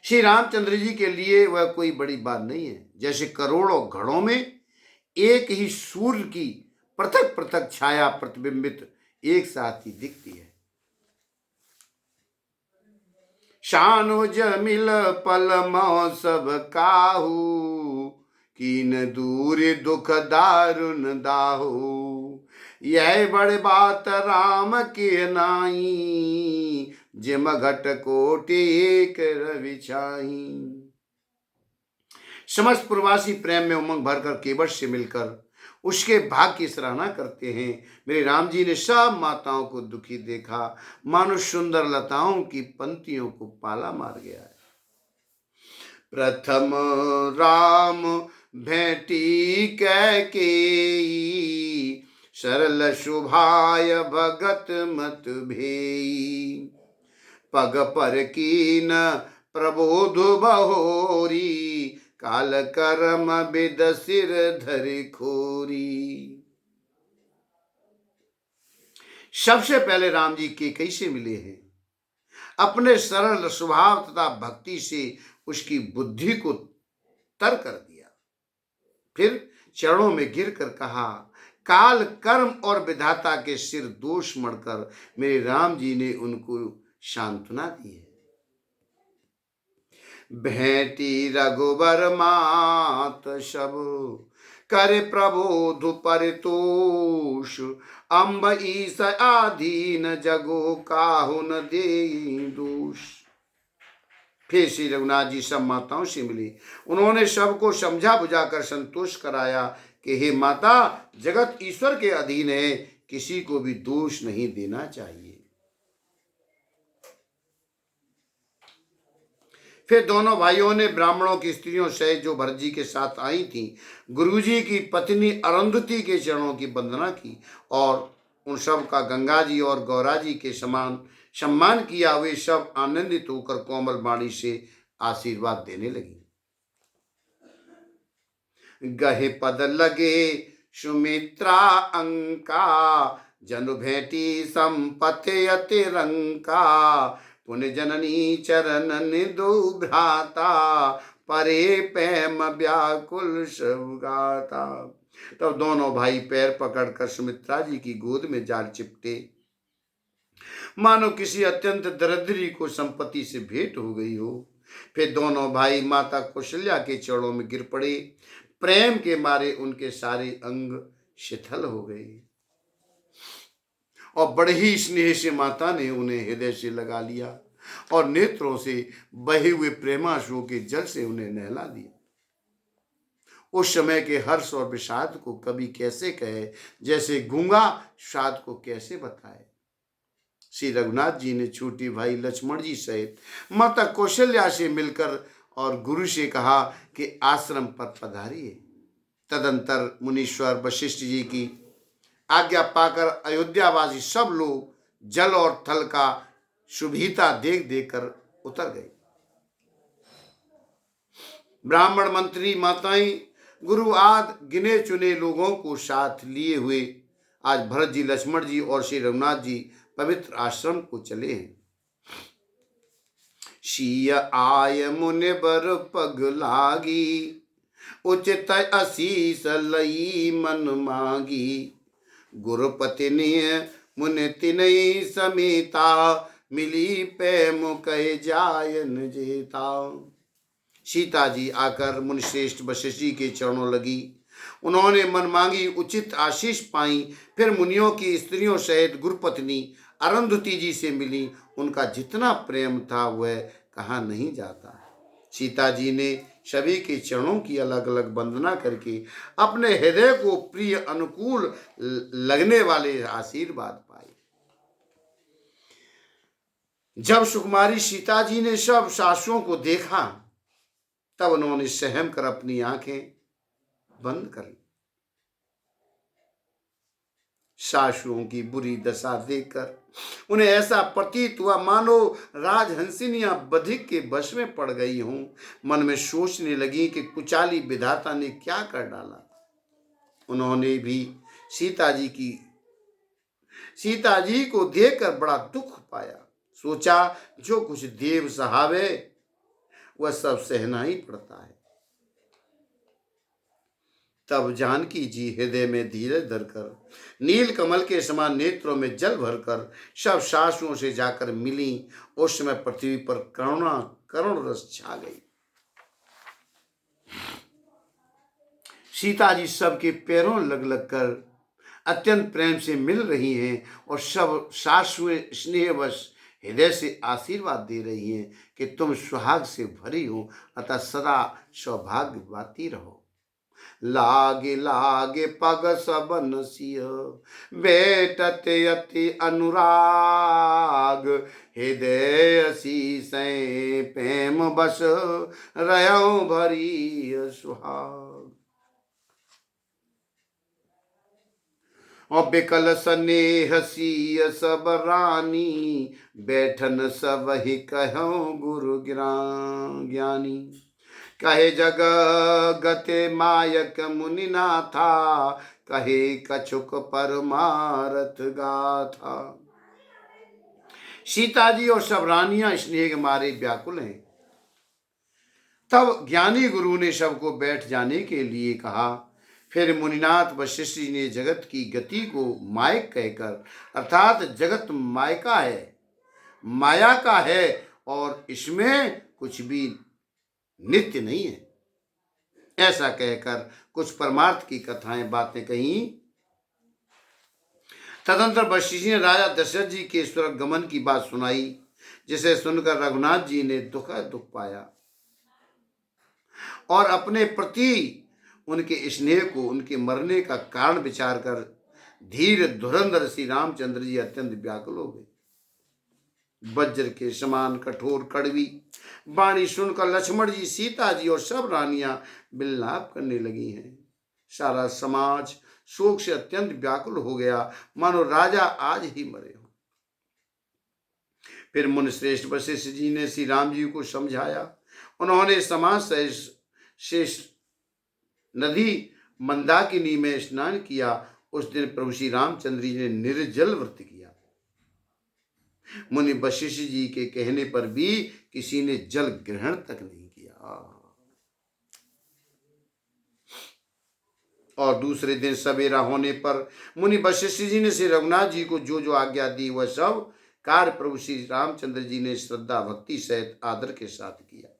श्री रामचंद्र जी के लिए वह कोई बड़ी बात नहीं है। जैसे करोड़ों घड़ों में एक ही सूर्य की पृथक पृथक छाया प्रतिबिंबित एक साथ ही दिखती है। शानो जमिल पल मौ सब काहू, कीन दूर दुख दारुन दाहू। यह बड़ बात राम के नाई, जिम घट कोटि एक रवि छाई। समस्त प्रवासी प्रेम में उमंग भरकर केवट से मिलकर उसके भाग की सराहना करते हैं। मेरे राम जी ने सब माताओं को दुखी देखा, मानो सुंदर लताओं की पंक्तियों को पाला मार गया है। प्रथम राम भेटी कह के, सरल शुभाय भगत मत भेई। पग पर कीन प्रबोध बहोरी, काल कर्म बिद सिर धरि खोरी। सबसे पहले राम जी कैकई से मिले हैं। अपने सरल स्वभाव तथा भक्ति से उसकी बुद्धि को तर कर दिया। फिर चरणों में गिरकर कहा, काल कर्म और विधाता के सिर दोष मढ़कर मेरे राम जी ने उनको सांत्वना दी है। भेंटी रघुबर मात सब, करे प्रबोध परितोष, अम्ब ईस आधीन जगो काहु न देई दोष। फिर श्री रघुनाथ जी सब माताओं से मिली। उन्होंने सबको समझा बुझाकर संतोष कराया कि हे माता, जगत ईश्वर के अधीन है, किसी को भी दोष नहीं देना चाहिए। फिर दोनों भाइयों ने ब्राह्मणों की स्त्रियों सहित जो भरत जी के साथ आई थी, गुरुजी की पत्नी अरुंधति के चरणों की वंदना की और उन सब का गंगा जी और गौरा जी के समान सम्मान किया। वे सब आनंदित होकर कोमल वाणी से आशीर्वाद देने लगी। गहे पद लगे सुमित्रा अंका, जनु भेटी संपत्ति अति रंका, पुण्य जननी चरणन दो भ्राता, परे प्रेम व्याकुल सब गाता। तब दोनों भाई पैर पकड़कर सुमित्रा जी की गोद में जा चिपटे, मानो किसी अत्यंत दरिद्री को संपत्ति से भेंट हो गई हो। फिर दोनों भाई माता कौशल्या के चरणों में गिर पड़े। प्रेम के मारे उनके सारे अंग शिथिल हो गए और बड़े ही स्नेह से माता ने उन्हें हृदय से लगा लिया और नेत्रों से बहे हुए प्रेमाश्रुओं के जल से उन्हें नहला दिया। उस समय के हर्ष और विषाद को कवि कैसे कहे, जैसे गूंगा शाद को कैसे बताए। श्री रघुनाथ जी ने छोटी भाई लक्ष्मण जी सहित माता कौशल्या से मिलकर और गुरु से कहा कि आश्रम पर पधारिए। तदंतर मुनीश्वर वशिष्ठ जी की आज्ञा पाकर अयोध्यावासी सब लोग जल और थल का शुभिता देख देख कर उतर गए। ब्राह्मण, मंत्री, माताएं, गुरु आदि गिने चुने लोगों को साथ लिए हुए आज भरत जी, लक्ष्मण जी और श्री रघुनाथ जी पवित्र आश्रम को चले हैं। शीय आय मुनि बर पग लागी, उचित असीस लई मन मागी, गुरुपति ने मुनि तिनई समेता, मिली प्रेम कह जायन जेता। सीता जी आकर मुनिश्रेष्ठ वशिष्ठ जी के चरणों लगी। उन्होंने मन मांगी उचित आशीष पाई। फिर मुनियों की स्त्रियों सहित गुरुपत्नी अरुंधति जी से मिली। उनका जितना प्रेम था वह कहा नहीं जाता। सीता जी ने सभी के चरणों की अलग अलग वंदना करके अपने हृदय को प्रिय अनुकूल लगने वाले आशीर्वाद पाए। जब सुकुमारी सीता जी ने सब सासुओं को देखा, तब उन्होंने सहम कर अपनी आंखें बंद कर ली। सासुओं की बुरी दशा देखकर उन्हें ऐसा प्रतीत हुआ मानो राजहंसिनियां बधिक के वश में पड़ गई हों। मन में सोचने लगी कि कुचाली विधाता ने क्या कर डाला। उन्होंने भी सीता जी को देखकर बड़ा दुख पाया। सोचा जो कुछ देव सहावे वह सब सहना ही पड़ता है। तब जानकी जी हृदय में धीरज धरकर नील कमल के समान नेत्रों में जल भरकर सब सासुओं से जाकर मिली। उस समय पृथ्वी पर करुण रस छा गई। सीता जी सबके पैरों लग लग कर अत्यंत प्रेम से मिल रही हैं और सब सासुएं स्नेहवश हृदय से आशीर्वाद दे रही हैं कि तुम सुहाग से भरी हो, अतः सदा सौभाग्यवती रहो। लागे लागे पग सबन सिय, बेटते अति अनुराग, हृदय असीस प्रेम बस रहो भरी सुहाग। और बिकल स्नेह सिय सब रानी, बैठन सब ही कहो गुरु ज्ञानी। कहे जग गते मायक मुनि नाथा, कहे कछुक परमारथ गाथा। सीता जी और सब रानियां स्नेह के मारे व्याकुल हैं। तब ज्ञानी गुरु ने सबको बैठ जाने के लिए कहा। फिर मुनिनाथ वशिष्ठ जी ने जगत की गति को मायक कहकर, अर्थात जगत मायका है, माया का है और इसमें कुछ भी नित्य नहीं है। ऐसा कहकर कुछ परमार्थ की कथाएं बातें कही। तदंतर वशिष्ठ जी ने राजा दशरथ जी के स्वर्ग गमन की बात सुनाई, जिसे सुनकर रघुनाथ जी ने दुख पाया और अपने प्रति उनके स्नेह को उनके मरने का कारण विचार कर धीर धुरंधर श्री रामचंद्र जी अत्यंत व्याकुल हो गए। वज्र के समान कठोर कड़वी वाणी सुनकर लक्ष्मण जी, सीता जी और सब रानियां विलाप करने लगी हैं। सारा समाज शोक से अत्यंत व्याकुल हो गया, मानो राजा आज ही मरे हो। फिर मुनिश्रेष्ठ वशिष्ठ जी ने श्री राम जी को समझाया। उन्होंने समाज शेष नदी मंदाकिनी में स्नान किया। उस दिन प्रभु श्री रामचंद्र जी ने निर्जल व्रत किया। मुनि वशिष्ठ जी के कहने पर भी किसी ने जल ग्रहण तक नहीं किया। और दूसरे दिन सवेरा होने पर मुनि वशिष्ठ जी ने श्री रघुनाथ जी को जो जो आज्ञा दी वह सब कार्य प्रभु श्री रामचंद्र जी ने श्रद्धा भक्ति सहित आदर के साथ किया।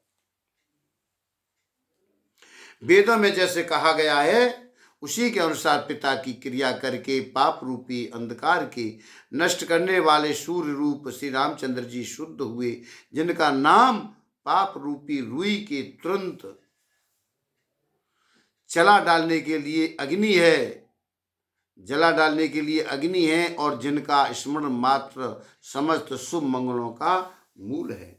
वेदों में जैसे कहा गया है उसी के अनुसार पिता की क्रिया करके पाप रूपी अंधकार के नष्ट करने वाले सूर्य रूप श्री रामचंद्र जी शुद्ध हुए, जिनका नाम पाप रूपी रुई के तुरंत जला डालने के लिए अग्नि है और जिनका स्मरण मात्र समस्त शुभ मंगलों का मूल है।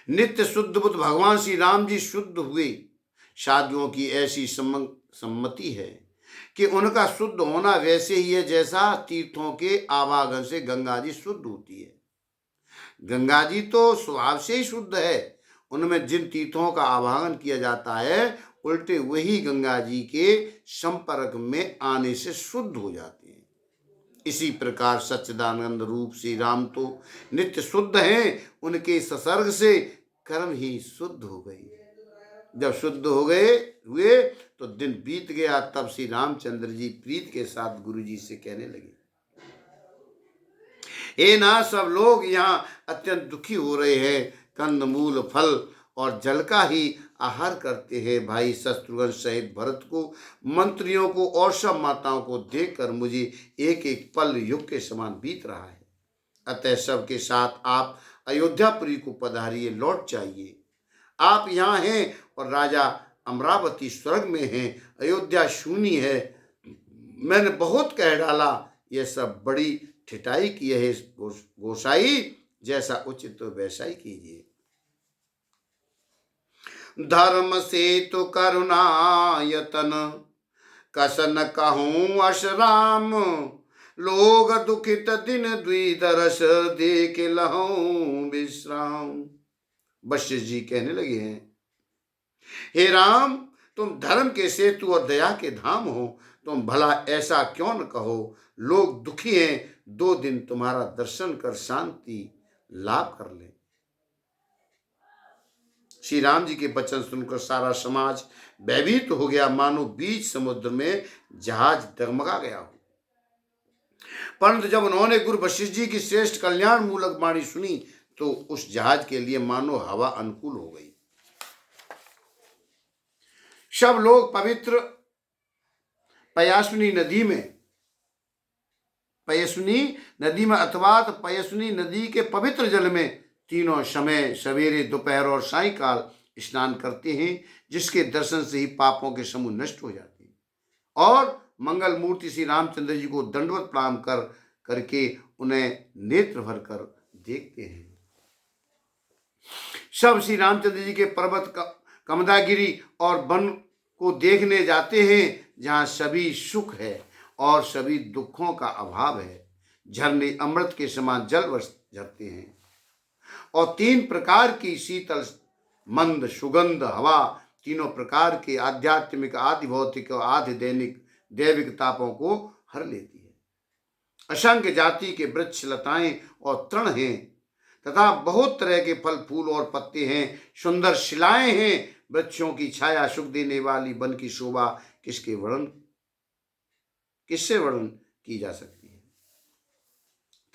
नित्य शुद्ध बुद्ध भगवान श्री राम जी शुद्ध हुए। साधुओं की ऐसी सम्मति है कि उनका शुद्ध होना वैसे ही है जैसा तीर्थों के आवागमन से गंगा जी शुद्ध होती है। गंगा जी तो स्वभाव से ही शुद्ध है, उनमें जिन तीर्थों का आवाहन किया जाता है उल्टे वही गंगा जी के संपर्क में आने से शुद्ध हो जाते हैं। इसी प्रकार सच्चिदानंद रूप श्री राम तो नित्य शुद्ध हैं, उनके संसर्ग से कर्म ही शुद्ध हो गई। जब शुद्ध हुए तो दिन बीत गया। तब श्री रामचंद्र जी प्रीत के साथ गुरु जी से कहने लगे, हे ना सब लोग यहाँ अत्यंत दुखी हो रहे हैं, कंद मूल फल और जल का ही आहार करते हैं। भाई शत्रुघ्न सहित भरत को, मंत्रियों को और सब माताओं को देखकर मुझे एक एक पल युग के समान बीत रहा है। अतः सबके साथ आप अयोध्यापुरी को पधारिए, लौट जाइए। आप यहाँ हैं और राजा अमरावती स्वर्ग में हैं, अयोध्या शून्य है। मैंने बहुत कह डाला, यह सब बड़ी ठिठाई की है गोसाई, जैसा उचित तो वैसा ही कीजिए। धर्म से तो करुणायतन कसन कहूँ अशराम, लोग दुखित दिन द्विदरस देख लहूं विश्राम। वशिष्ठ जी कहने लगे हैं, हे राम, तुम धर्म के सेतु और दया के धाम हो, तुम भला ऐसा क्यों न कहो। लोग दुखी हैं, 2 दिन तुम्हारा दर्शन कर शांति लाभ कर ले। श्री राम जी के वचन सुनकर सारा समाज भयभीत हो गया, मानो बीच समुद्र में जहाज डगमगा गया हो। परंतु जब उन्होंने गुरु वशिष्ठ जी की श्रेष्ठ कल्याण मूलक वाणी सुनी तो उस जहाज के लिए मानो हवा अनुकूल हो गई। सब लोग पवित्र पयस्विनी नदी में अथवा पयस्विनी नदी के पवित्र जल में तीनों समय सवेरे, दोपहर और सायंकाल स्नान करते हैं, जिसके दर्शन से ही पापों के समूह नष्ट हो जाते हैं। और मंगल मूर्ति श्री रामचंद्र जी को दंडवत प्रणाम करके उन्हें नेत्र भर कर देखते हैं। सब श्री रामचंद्र जी के पर्वत कमदागिरी और वन को देखने जाते हैं, जहाँ सभी सुख है और सभी दुखों का अभाव है। झरने अमृत के समान जल झरते हैं और 3 प्रकार की शीतल मंद सुगंध हवा तीनों प्रकार के आध्यात्मिक, आदि भौतिक और आदि दैविक तापों को हर लेती है। असंख्य जाति के वृक्ष, लताएं और तृण हैं तथा बहुत तरह के फल, फूल और पत्ते हैं। सुंदर शिलाएं हैं, वृक्षों की छाया, सुख देने वाली वन की शोभा किससे वर्णन की जा सकती है।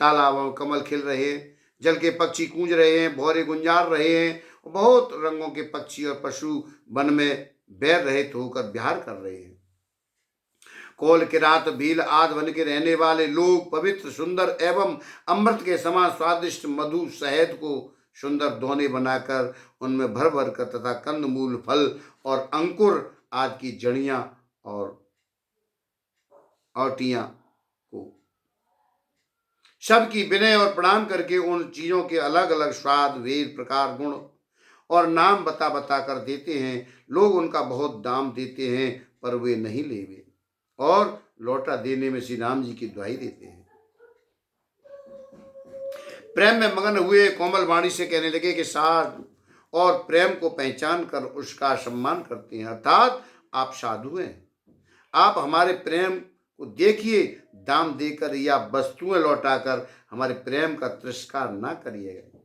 तालाब और कमल खिल रहे, जल के पक्षी कूंज रहे हैं, भौरे गुंजार रहे हैं, बहुत रंगों के पक्षी और पशु वन में बैर रहित होकर विहार कर रहे हैं। कोल, किरात, भील आदि वन के रहने वाले लोग पवित्र, सुंदर एवं अमृत के समान स्वादिष्ट मधु शहद को सुंदर दोने बनाकर उनमें भर भर कर तथा कंद मूल, फल और अंकुर आदि की जड़ियां और औटियां को सबकी विनय और प्रणाम करके उन चीजों के अलग अलग स्वाद, वेद, प्रकार, गुण और नाम बता बता कर देते हैं। लोग उनका बहुत दाम देते हैं पर वे नहीं लेवे और लौटा देने में श्री राम जी की दुहाई देते हैं। प्रेम में मगन हुए कोमल वाणी से कहने लगे कि साधु और प्रेम को पहचान कर उसका सम्मान करते हैं, अर्थात आप साधु हैं। आप हमारे प्रेम को देखिए, दाम देकर या वस्तुएं लौटाकर हमारे प्रेम का तिरस्कार ना करिएगा।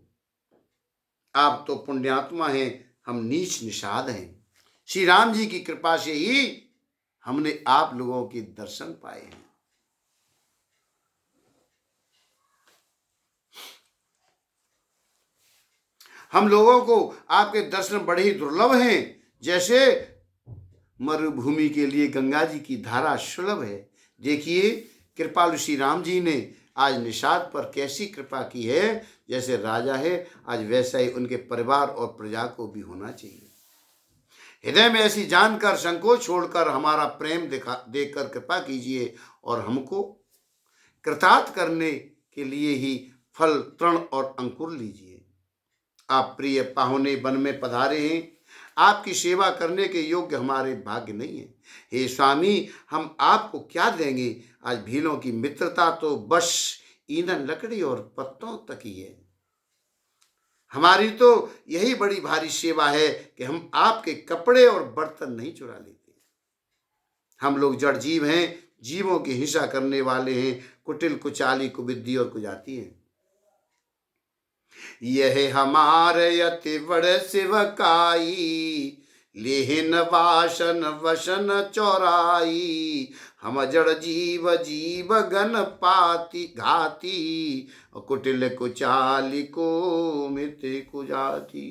आप तो पुण्यात्मा हैं, हम नीच निषाद हैं। श्री राम जी की कृपा से ही हमने आप लोगों के दर्शन पाए हैं। हम लोगों को आपके दर्शन बड़े ही दुर्लभ हैं, जैसे मरुभूमि के लिए गंगा जी की धारा सुलभ है। देखिए कृपालु श्री राम जी ने आज निषाद पर कैसी कृपा की है। जैसे राजा है आज वैसा ही उनके परिवार और प्रजा को भी होना चाहिए। हृदय में ऐसी जानकर संकोच छोड़कर हमारा प्रेम देखकर कृपा कीजिए और हमको कृतार्थ करने के लिए ही फल, तृण और अंकुर लीजिए। आप प्रिय पाहुने वन में पधारे हैं, आपकी सेवा करने के योग्य हमारे भाग्य नहीं है। हे स्वामी, हम आपको क्या देंगे। आज भीलों की मित्रता तो बस ईंधन, लकड़ी और पत्तों तक ही है। हमारी तो यही बड़ी भारी सेवा है कि हम आपके कपड़े और बर्तन नहीं चुरा लेते। हम लोग जड़ जीव हैं, जीवों की हिंसा करने वाले हैं, कुटिल, कुचाली, कुबिद्दी और कुजाती हैं। यह हमारे अति बड़ सेवकाई, लेहन वासन वसन चौराई। हम जड़ जीव जीव गण पाती घाती, कुटिल कुचाली को मित कुजाती।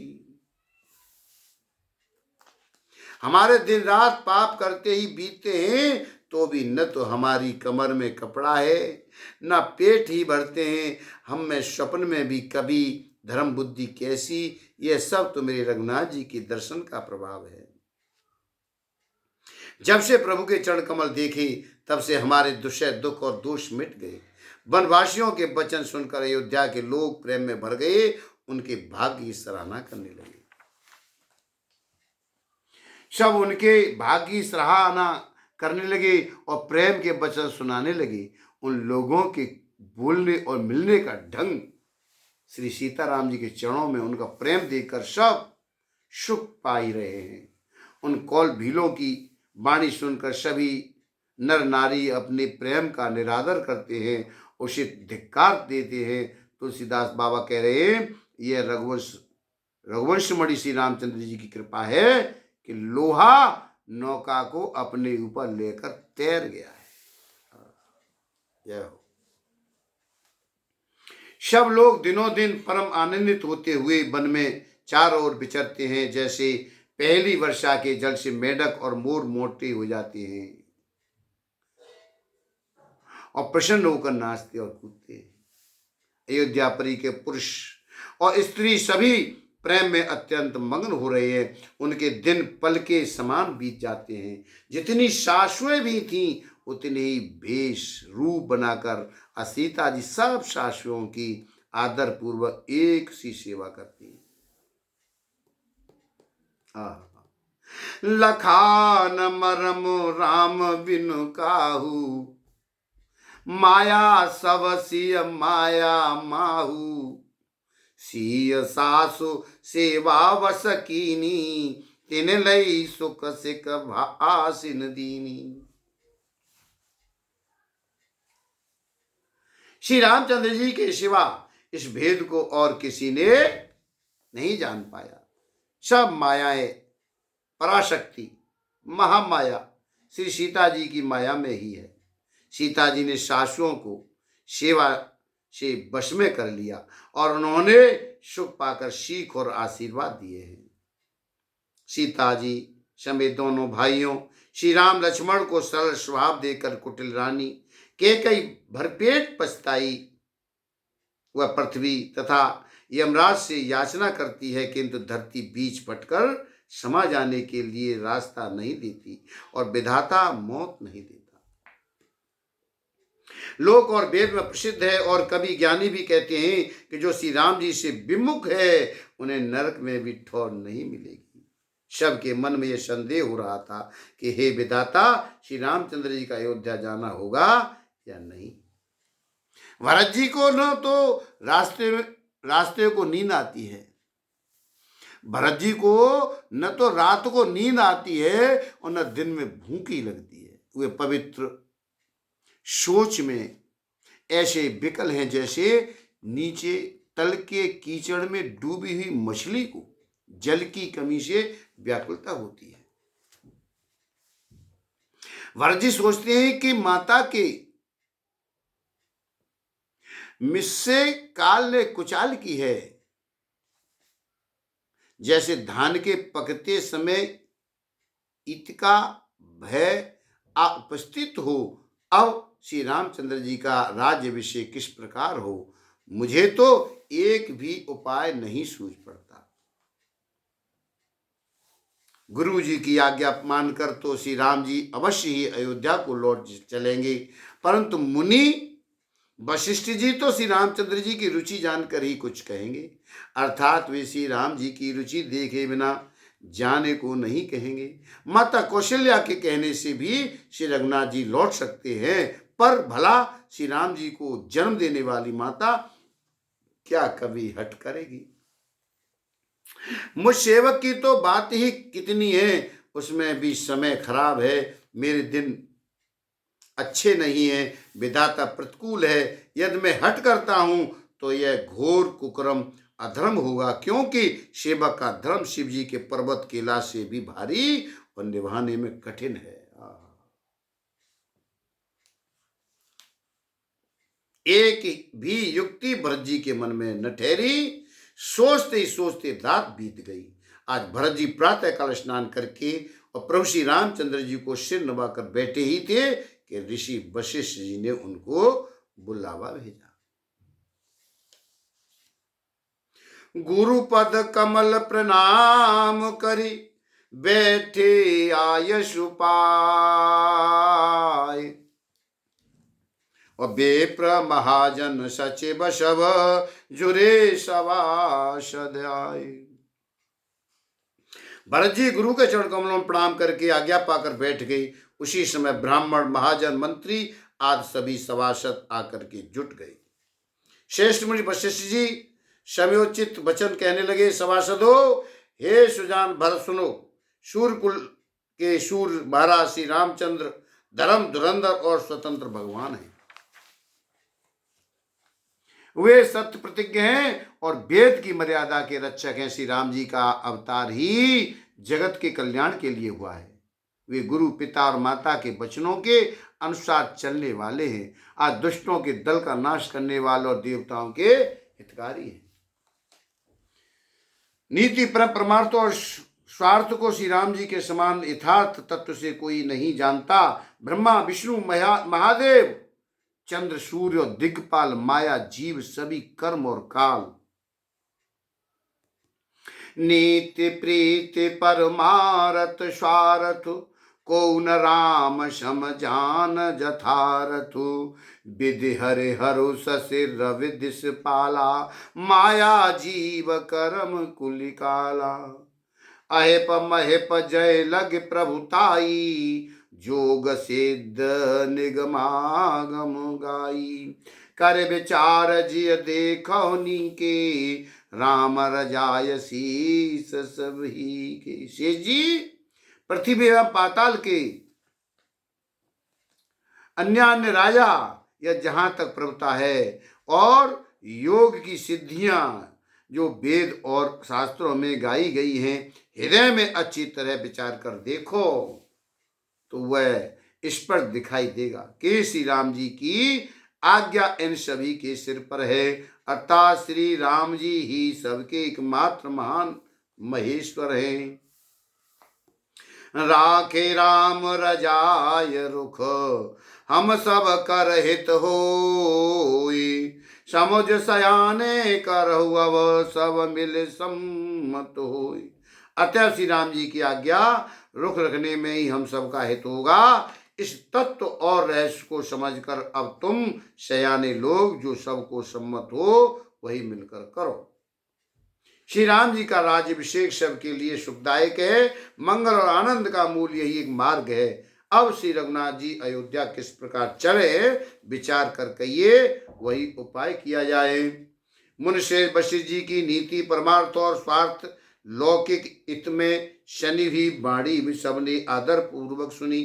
हमारे दिन रात पाप करते ही बीते हैं, तो भी न तो हमारी कमर में कपड़ा है, न पेट ही भरते हैं। हम में स्वप्न में भी कभी धर्म बुद्धि कैसी। यह सब तो मेरे रघुनाथ जी के दर्शन का प्रभाव है। जब से प्रभु के चरण कमल देखे तब से हमारे दुष्य, दुख और दोष मिट गए। वनवासियों के वचन सुनकर अयोध्या के लोग प्रेम में भर गए, उनके भाग्य की सराहना करने लगे। सब उनके भाग्य की सराहना करने लगे और प्रेम के वचन सुनाने लगे। उन लोगों के बोलने और मिलने का ढंग श्री सीताराम जी के चरणों में उनका प्रेम देखकर सब सुख पा ही रहे हैं। उन कौल भीलों की वाणी सुनकर सभी नर नारी अपने प्रेम का निरादर करते हैं, उसे धिक्कार देते हैं। तुलसीदास बाबा कह रहे हैं, यह रघुवंशमणि श्री रामचंद्र जी की कृपा है कि लोहा नौका को अपने ऊपर लेकर तैर गया है। जय हो। सब लोग दिनों दिन परम आनंदित होते हुए वन में चारों ओर विचरते हैं। जैसे पहली वर्षा के जल से मेंढक और मोर मोटे हो जाते हैं और प्रसन्न होकर नाचते और कूदते हैं। अयोध्यापुरी के पुरुष और स्त्री सभी प्रेम में अत्यंत मग्न हो रहे हैं। उनके दिन पल के समान बीत जाते हैं। जितनी सासुएं भी थीं उतनी ही भेष रूप बनाकर सीता जी सब सासुओं की आदर पूर्वक एक सी सेवा करती हैं। लखान मरम राम बिनु काहू, माया सब सिय माया माहू। सिय सासु सेवा वस कीनी, तिन लई सुख सिक आसिन दीनी। श्री रामचंद्र जी के सिवा इस भेद को और किसी ने नहीं जान पाया। सब मायाएं, पराशक्ति, महामाया श्री सीता जी की माया में ही है। सीता जी ने सासुओं को सेवा से वश में कर लिया और उन्होंने सुख पाकर सीख और आशीर्वाद दिए हैं। सीता जी समेत दोनों भाइयों श्री राम लक्ष्मण को सरल स्वभाव देकर कुटिल रानी कैकेयी भरपेट पछताई। वह पृथ्वी तथा यमराज से याचना करती है, किंतु धरती बीच फटकर समा जाने के लिए रास्ता नहीं देती और विधाता मौत नहीं देता। लोक और वेद में प्रसिद्ध है और कभी ज्ञानी भी कहते हैं कि जो श्री राम जी से विमुख है उन्हें नरक में भी ठौर नहीं मिलेगी। सबके मन में यह संदेह हो रहा था कि हे विधाता, श्री रामचंद्र जी का अयोध्या जाना होगा या नहीं। भरत जी को न तो रास्ते को नींद आती है, भरत जी को न तो रात को नींद आती है और न दिन में भूखी लगती है। वे पवित्र सोच में ऐसे विकल हैं जैसे नीचे तल के कीचड़ में डूबी हुई मछली को जल की कमी से व्याकुलता होती है। भरत जी सोचते हैं कि माता के मिस्से काल ने कुचाल की है, जैसे धान के पकते समय इतका भय उपस्थित हो। अब श्री रामचंद्र जी का राज्याभिषेक किस प्रकार हो, मुझे तो एक भी उपाय नहीं सूझ पड़ता। गुरु जी की आज्ञा मानकर तो श्री राम जी अवश्य ही अयोध्या को लौट चलेंगे, परंतु मुनि वशिष्ठ जी तो श्री रामचंद्र जी की रुचि जानकर ही कुछ कहेंगे, अर्थात वे श्री राम जी की रुचि देखे बिना जाने को नहीं कहेंगे। माता कौशल्या के कहने से भी श्री रघुनाथ जी लौट सकते हैं, पर भला श्री राम जी को जन्म देने वाली माता क्या कभी हट करेगी। मुझ सेवक की तो बात ही कितनी है, उसमें भी समय खराब है, मेरे दिन अच्छे नहीं है, विधाता प्रतिकूल है। यदि मैं हट करता हूं तो यह घोर कुकर्म अधर्म होगा, क्योंकि सेवक का धर्म शिव जी के पर्वत कैलाश से भी भारी और निभाने में कठिन है। एक भी युक्ति भरत जी के मन में न ठहरी। सोचते ही सोचते रात बीत गई। आज भरत जी प्रातः काल स्नान करके और प्रभु श्री रामचंद्र जी को सिर नवाकर बैठे ही थे कि ऋषि वशिष्ठ जी ने उनको बुलावा भेजा। गुरुपद कमल प्रणाम करी बैठे आयशु पाय, और बेप्र महाजन सचिव सब जुरे सवासद आए। भरत जी गुरु के चरण कमलों में प्रणाम करके आज्ञा पाकर बैठ गई। उसी समय ब्राह्मण महाजन मंत्री आदि सभी सभासद आकर के जुट गए। श्रेष्ठ मुनि वशिष्ठ जी समयोचित वचन कहने लगे। सभासदों, हे सुजान भरत सुनो, सूर्यकुल के सूर्य महाराज श्री रामचंद्र धर्म धुरंधर और स्वतंत्र भगवान हैं। वे सत्य प्रतिज्ञ हैं और वेद की मर्यादा के रक्षक हैं। श्री राम जी का अवतार ही जगत के कल्याण के लिए हुआ है। वे गुरु पिता और माता के वचनों के अनुसार चलने वाले हैं। आज दुष्टों के दल का नाश करने वाले और देवताओं के हितकारी हैं। नीति परम परमार्थ और स्वार्थ को श्री राम जी के समान यथार्थ तत्व से कोई नहीं जानता। ब्रह्मा विष्णु महादेव चंद्र सूर्य और दिग्पाल माया जीव सभी कर्म और काल नीति प्रीति परमारथ स्वार्थ को न राम सम जान जथारथु विधि हरे हरु ससिर विदिश पाला माया जीव करम कुलिकाला अहेप महेप जय लग प्रभुताई जोग सिद्ध निगमागम गाई कर विचार जिय देखो नीके राम रजाय शीस सबही के। शेष जी पृथ्वी एवं पाताल के अन्य अन्य राजा या जहां तक प्रभुता है और योग की सिद्धियां जो वेद और शास्त्रों में गाई गई हैं, हृदय में अच्छी तरह विचार कर देखो तो वह स्पष्ट दिखाई देगा कि श्री राम जी की आज्ञा इन सभी के सिर पर है, अर्थात श्री राम जी ही सबके एकमात्र महान महेश्वर हैं। राखे राम रजाय रुख, हम सब कर हित होई, समुझ सयाने करहु अब सब मिल सम्मत होई। अतः श्री राम जी की आज्ञा रुख रखने में ही हम सबका हित होगा। इस तत्व और रहस्य को समझकर अब तुम सयाने लोग जो सबको सम्मत हो वही मिलकर करो। श्री राम जी का राज्यभिषेक सबके लिए सुखदायक है। मंगल और आनंद का मूल यही एक मार्ग है। अब श्री रघुनाथ जी अयोध्या किस प्रकार चले विचार कर कहिए, वही उपाय किया जाए। मुनिश्रेष्ठ वशिष्ठ जी की नीति, परमार्थ और स्वार्थ लौकिक हित में शनि भी बाणी भी सबने आदर पूर्वक सुनी,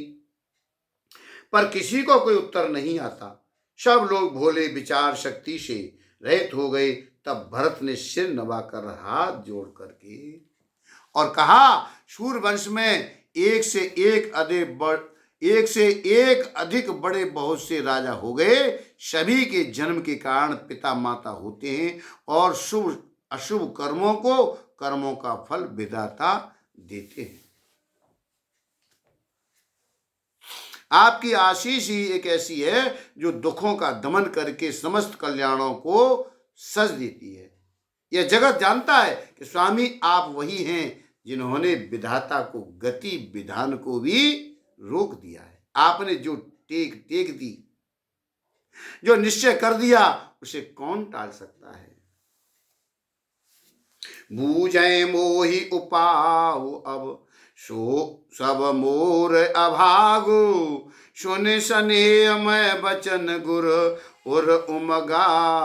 पर किसी को कोई उत्तर नहीं आता। सब लोग भोले विचार शक्ति से रहित हो गए। तब भरत ने सिर नवाकर हाथ जोड़ करके और कहा, सूर्यवंश में एक से एक अधिक बड़े बहुत से राजा हो गए। सभी के जन्म के कारण पिता माता होते हैं और शुभ अशुभ कर्मों का फल विधाता देते हैं। आपकी आशीष ही एक ऐसी है जो दुखों का दमन करके समस्त कल्याणों को सज देती है। यह जगत जानता है कि स्वामी आप वही हैं जिन्होंने विधाता को गति विधान को भी रोक दिया है। आपने जो टेक दी, जो निश्चय कर दिया, उसे कौन टाल सकता है। बूझे मोहि उपाऊ अब सो सब मोर अभागु, सुन सने मैं बचन गुर और उमगा।